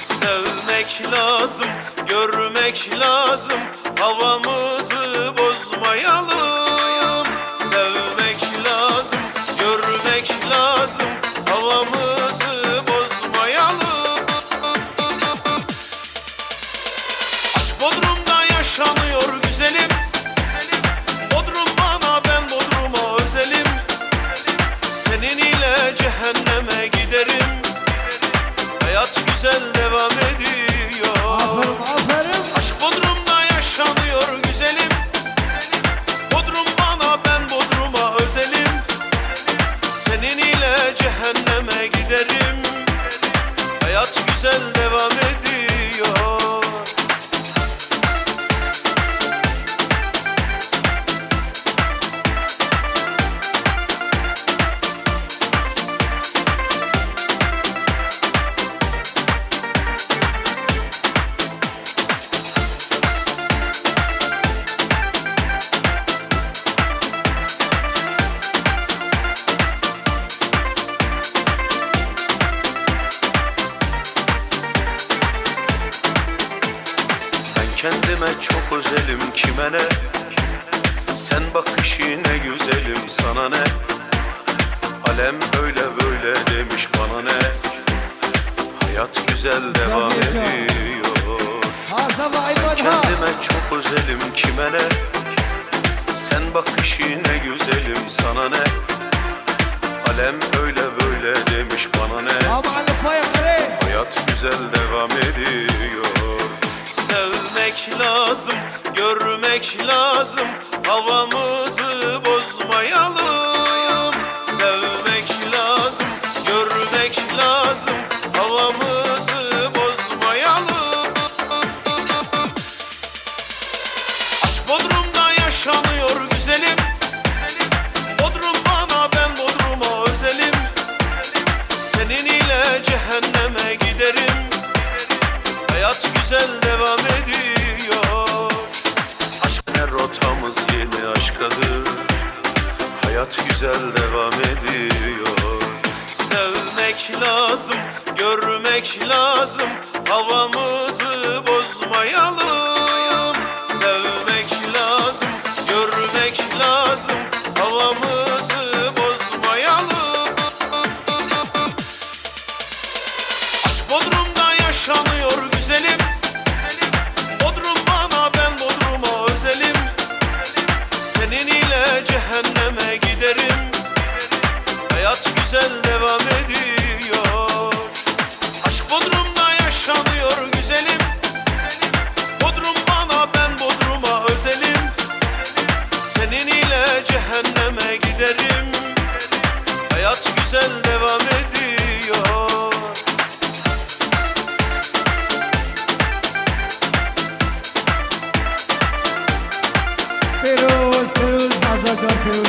Sevmek lazım, görmek lazım, havamızı bozmayalım. Sevmek lazım, görmek lazım, havamızı bozmayalım. Aşk Bodrum'da yaşanıyor güzelim. Bodrum bana, ben Bodrum'a özelim. Senin ile cehenneme giderim. Hayat güzel devam ediyor. Aferin, aferin. Aşk Bodrum'da yaşanıyor güzelim. Bodrum bana, ben Bodrum'a özelim. Senin ile cehenneme giderim. Hayat güzel devam ediyor. Kendime çok özelim, kime ne? Sen bakış yine güzelim, sana ne? Alem öyle böyle demiş, bana ne? Hayat güzel devam ediyor. Kendime çok özelim, kime ne? Sen bakış yine güzelim, sana ne? Alem öyle böyle demiş, bana ne? Hayat güzel devam ediyor. Sevmek lazım, görmek lazım, havamızı bozmayalım. Sevmek lazım, görmek lazım, havamızı bozmayalım. Aşk Bodrum'da yaşanıyor güzelim. Bodrum bana, ben Bodrum'a özelim. Senin ile cehenneme giderim. Hayat güzel devam ediyor. Aşk ne, rotamız yeni aşkadır. Hayat güzel devam ediyor. Sevmek lazım, görmek lazım, havamızı bozmayalım. Sevmek lazım, görmek lazım, havamızı bozmayalım. Aşk Bodrum'da yaşanıyor güzelim. Bodrum bana, ben Bodrum'a özelim. Senin ile cehenneme giderim. Hayat güzel devam ediyor. Aşk Bodrum'da yaşanıyor güzelim. Bodrum bana, ben Bodrum'a özelim. Senin ile cehenneme giderim. Hayat güzel devam ediyor. Firuz, Firuz, Azadar Firuz.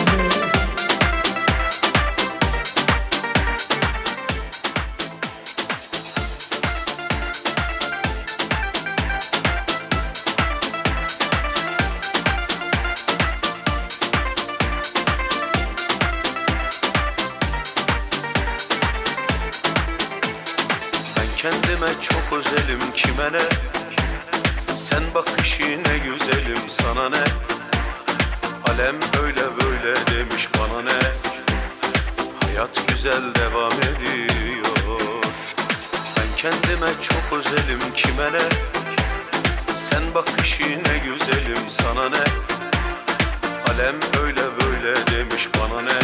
Kendime çok özelim, kime ne? Sen bakış yine güzelim, sana ne? Alem öyle böyle demiş, bana ne? Hayat güzel devam ediyor. Ben kendime çok özelim, kime ne? Sen bakış yine güzelim, sana ne? Alem öyle böyle demiş, bana ne?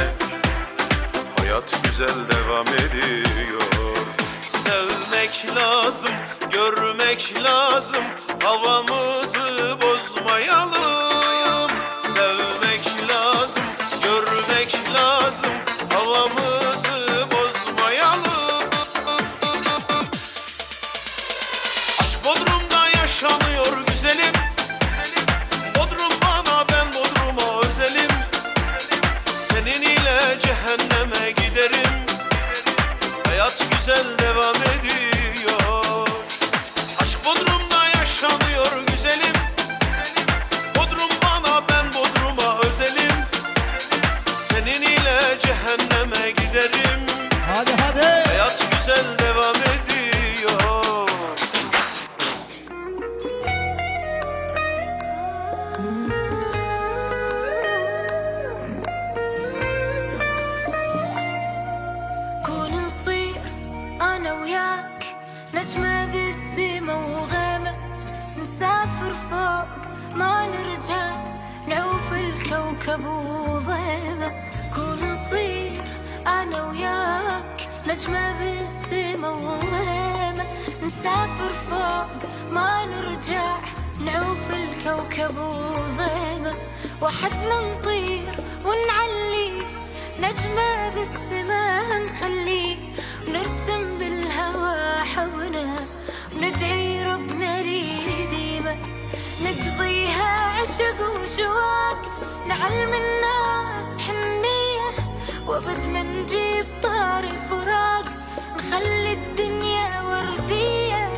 Hayat güzel devam ediyor. Sevmek lazım, görmek lazım, havamızı bozmayalım. Sevmek lazım, görmek lazım, havamızı bozmayalım. Aşk Bodrum'da yaşanıyor güzelim. Bodrum güzel devam ediyor. Aşk Bodrum'da yaşanıyor güzelim. Bodrum bana, ben Bodrum'a özelim. Senin ile cehenneme giderim. hadi hadi. Hayat güzel devam ediyor. كون نصير أنا وياك نجمة بالسما وغيمة نسافر فوق ما نرجع نعوف الكوكب وظيمة كون نصير أنا وياك نجمة بالسما وغيمة نسافر فوق ما نرجع نعوف الكوكب وظيمة وحدنا نطير ونعلي نجمة بالسما نخليه ونرسم بالهوى حولنا وندعي ربنا لي ديما نقضيها عشق وشواق نعلم الناس حنية وابد ما نجيب طار الفراق نخلي الدنيا وردية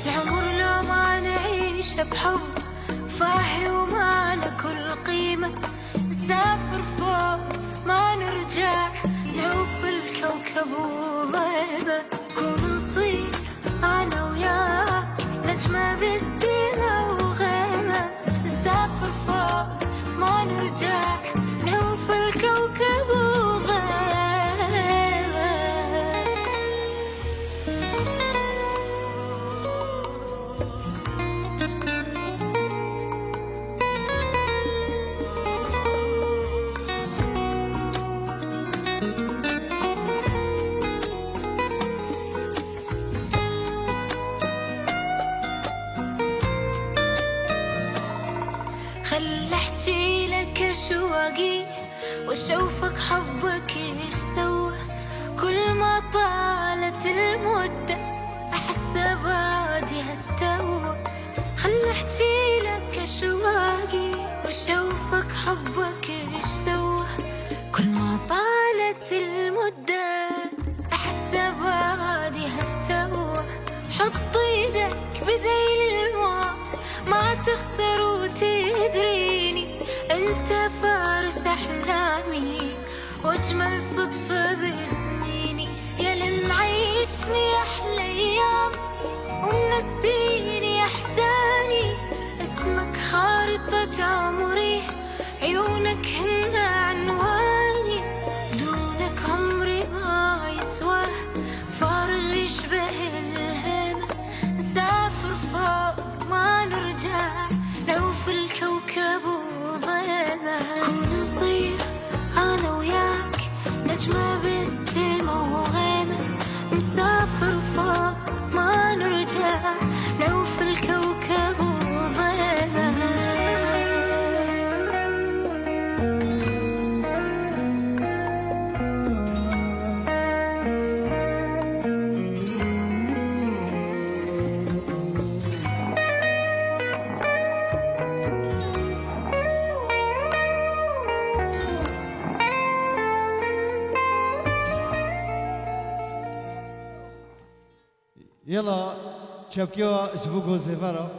العمر لو ما نعيش بحب فاهي وما كل قيمة نسافر فوق ما نرجع نعوف الكوكب وغيمة كون نصير أنا وياك نجمة بالسما وغيمة نسافر فوق ما نرجع نعوف الكوكب وغيمة خل احكي لك اشواقي واشوفك حبك ايش سوى كل ما طالت المدة احس بعدي هستوى خل احكي لك اشواقي واشوفك حبك ايش سوى كل ما طالت المدة احس بعدي هستوى حط ايدك بديل الموت ما تخسر وتدريني انت فارس احلامي واجمل صدفة بسنيني يا اللي معيشني احلى ايام ومنسيني احزاني اسمك خارطة عمري عيونك هن عنواني دونك عمري ما يسوى فارغ يشبه الهمة نسافر فوق ما نرجع نعوف الكوكب وظيمة كون نصير أنا وياك نجمة بالسما وغيمة نسافر فوق ما نرجع نعوف الكوكب وظيمة يلا شبكيوا اسبوقوا زفرة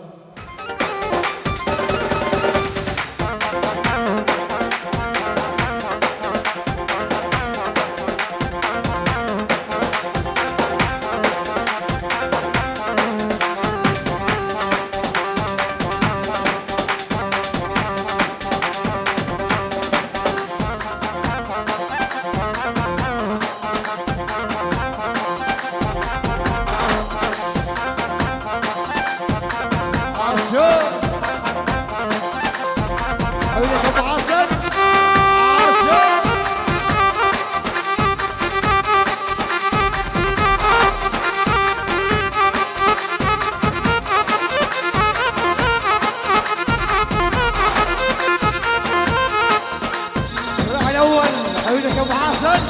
حبيبك ابو حسن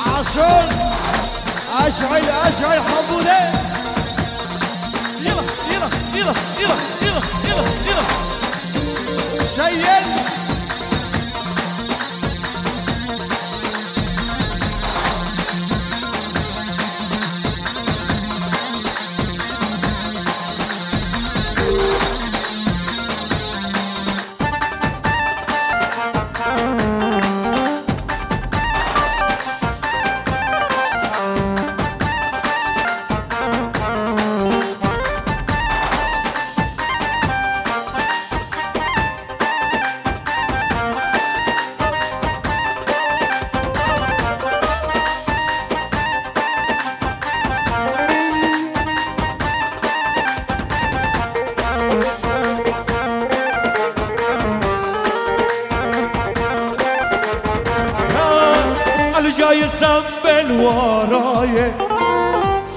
عاشور اشعل حموده يلا يلا يلا يلا يلا يلا يلا شيل تسمل وراي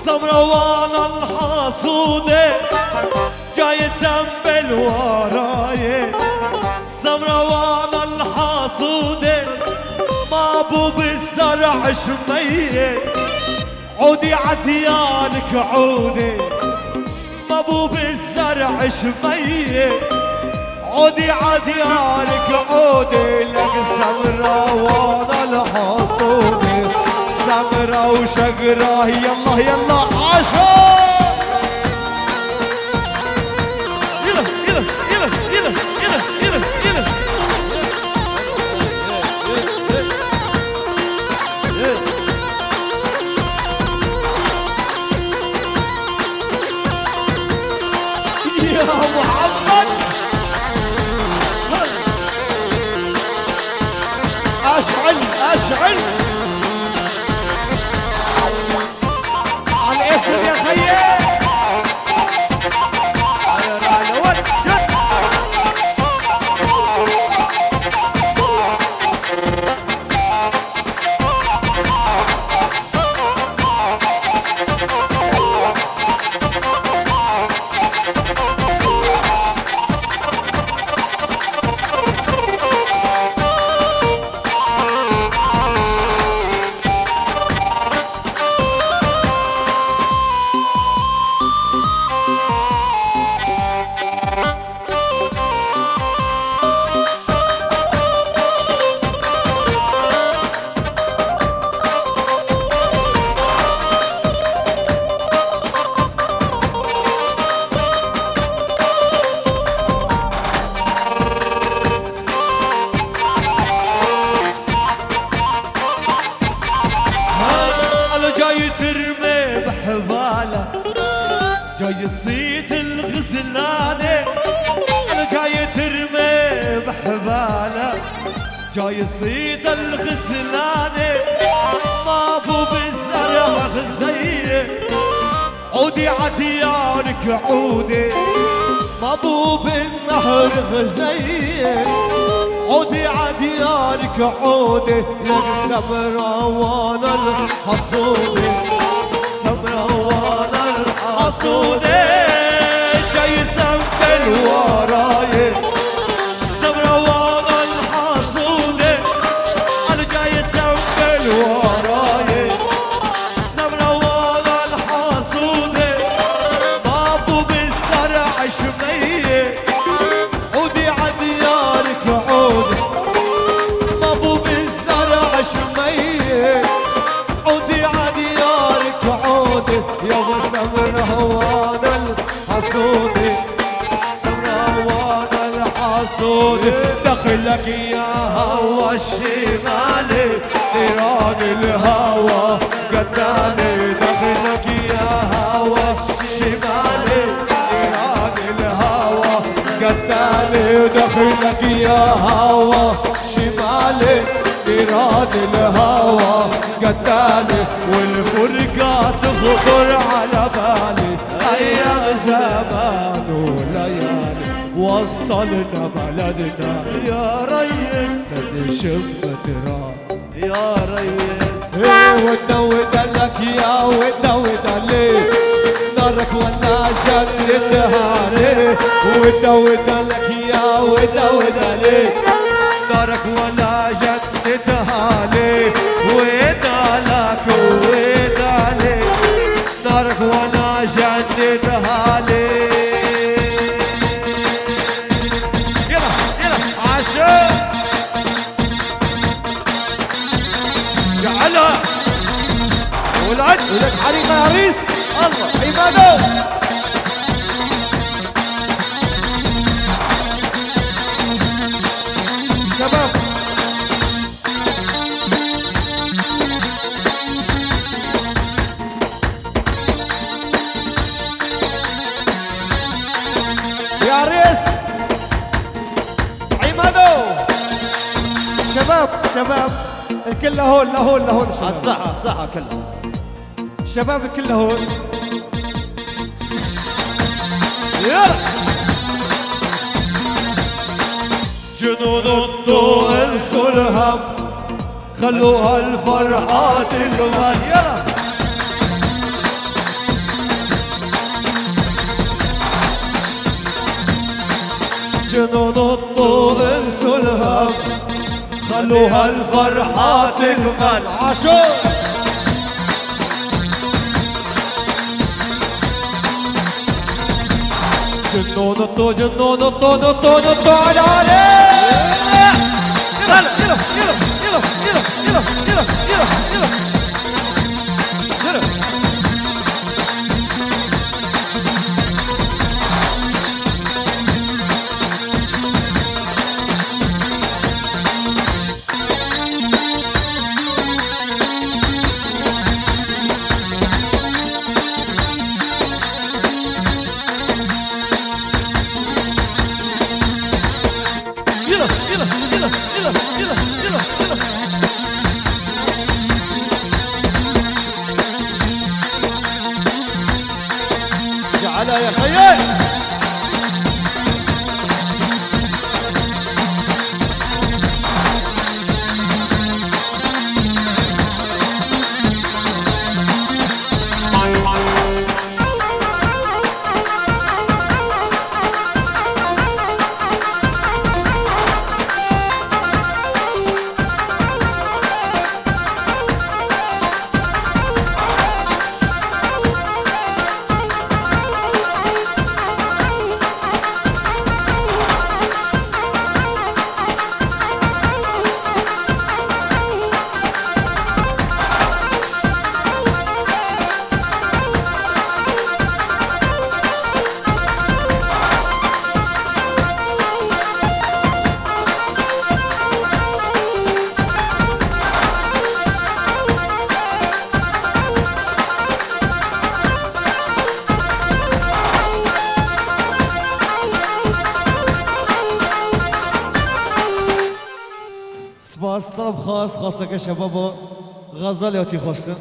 سمروان الحصودة جاي تسمل وراي سمروان الحصودة مابو بالزرع شمية عودي عديانك عودي مابو بالزرع شمية عودي عديانك عودي لك سمروان الحصودة سمرة وشقرة يلا يلا عاشور يلا يلا يلا يلا يلا يلا يلا يا محمد اشعل اشعل على الاسم يا خيي جاي تصيد الغزلانة أنا جاي ترمي بحبالة جاي يصيد الغزلانة ما بو بالزرع غزية عودي عديانك عودي ما بو بالنهر غزية عودي عديانك عودي لك سمروان الحصودي سمروان الحصودي جاي سنبل وراي سمروان الحصودي انا جاي سنبل وراي سمروان الحصودي بابو بالزرع شمية عودي عديانك عودي بابو بالزرع شمية عودي عديانك عودي يا سمروان الحصودي سمروان الحصودي دخلك يا هوا الشمالي نيران الهوا قدامي دخلك يا هوا الشمالي نيران الهوا قدامي دخلك يا هوا شمالي نيران الهوا قدامي والفرقة تخطر على بالي أيام زمان وليالي وصلنا بلدنا يا ريس نشم تراب يا ريس ودا ودا لك يا ودا ودا لي نارك ولا جنتها لي ودا ودا لك يا ودا ودا لي نارك ولا جنتها لي ودا لك ودا لي نارك ولا جنتها لي يلا يلا عاشق جعلها ولك حريقة يا عريس الله عباده شباب يا عريس عماده شباب شباب الكل لهون لهون لهون شباب الصحة الصحة كلها شباب الكل لهون يلا جنود الضوء انسوا الهم خلوها الفرحة تكمل يلا جنون الطول انسوا الهم خلوها الفرحة تكمل عاشور جنون الطول جنون الطول الطول الطول عليه يلا يلا يلا يلا يلا يلا يلا يلا يلا على يا خيال سپاس طلب خاص خواستك يا شباب غزال ياتي خواستن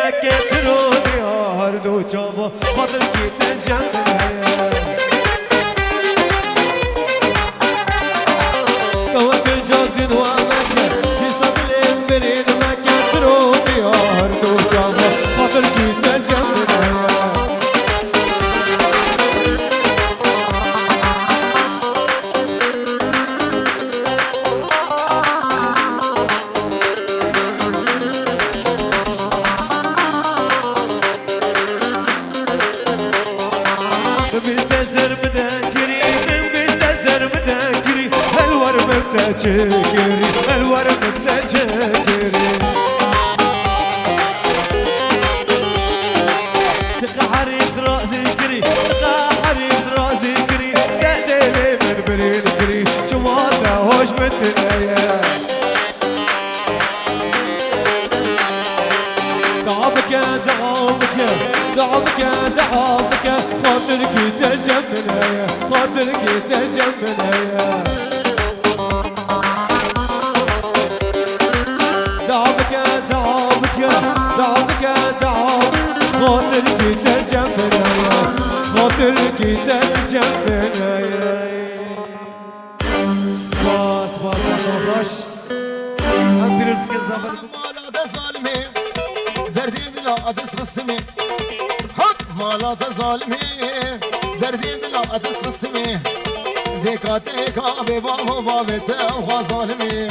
مکه ترونی هر دو چاوا خاطر گیتن جنبه قوة الجودين ومكة في صبلين بريد مكة تروني هر دو چاوا خاطر گیتن جنبه تجكري الورد تجكري تقحري راسي كري تقحري راسي كري قدلي من بريد كري جمالة هوش متنايا دعوك دعوك دعوك دعوك خاطرك تجمنايا خاطرك تجمنايا خاطرك ترجم بنايا خاطرك ترجم بنايا سباس باس باش هم درست كن زمان مالات ظالمي دردي دلا أتسرسمي حق مالات ظالمي دردي دلا أتسرسمي ديكا ديكا ببابا بابتا وخا ظالمي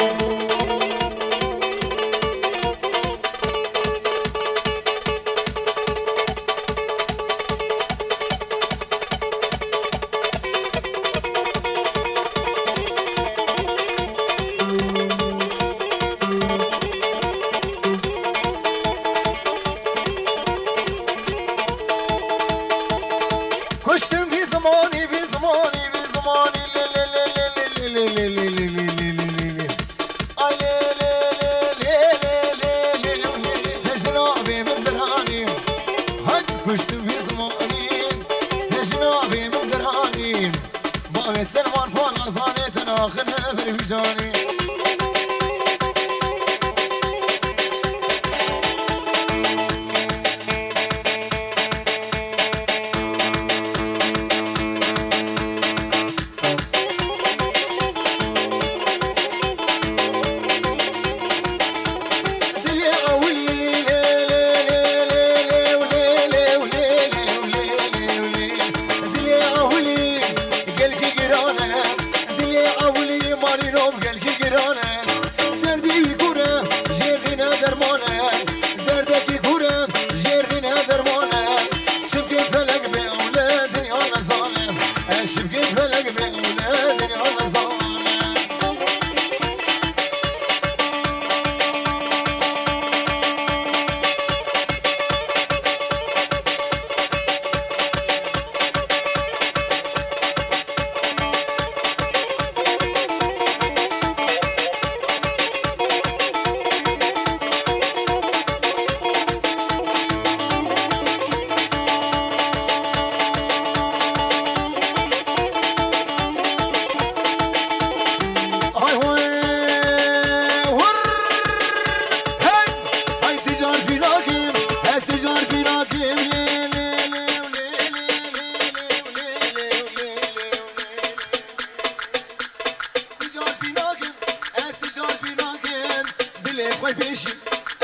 كشتم في زماني في زماني في زماني اي تجنابي من دراني هكس كشتم في زماني تجنابي من دراني بابي سلمان فوق غزانيتنا اخر نفر في جاني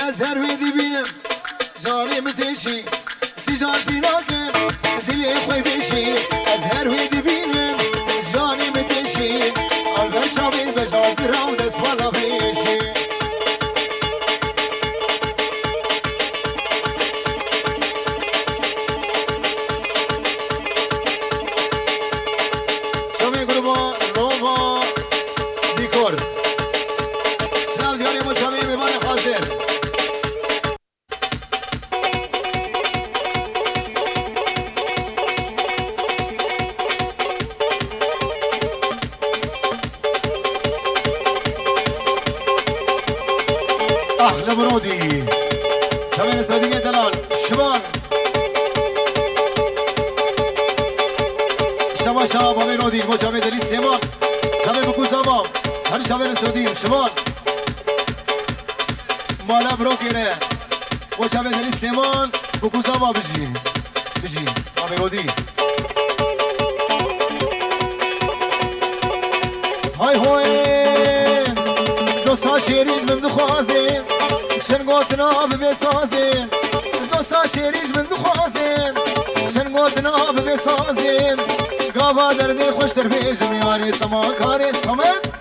أزهر ويدي بينم جاري متشي تجار في ناكن دلي خوي بشي أزهر ويدي بينم جاري متشي البر شابي بجاز راود اسوالا بيشي شامي قربان روما ديكور سلام دياري مو شامي ميمان خازر أحلى برودي شباب استراتيجية دلال شباب شباب برودي مو شباب دليل سيمان شباب بكوز أمام هل شباب استراتيجية شباب مالا بروكيرة و جاوید الاستمان بکو زابا بجی بجی آبی گودی های های دوستا شیریج من دخوازین شن گوتنا ببسازین دوستا شیریج من دخوازین شن گوتنا ببسازین گاوا درده خوش در بیجم یاری تما کاری سمت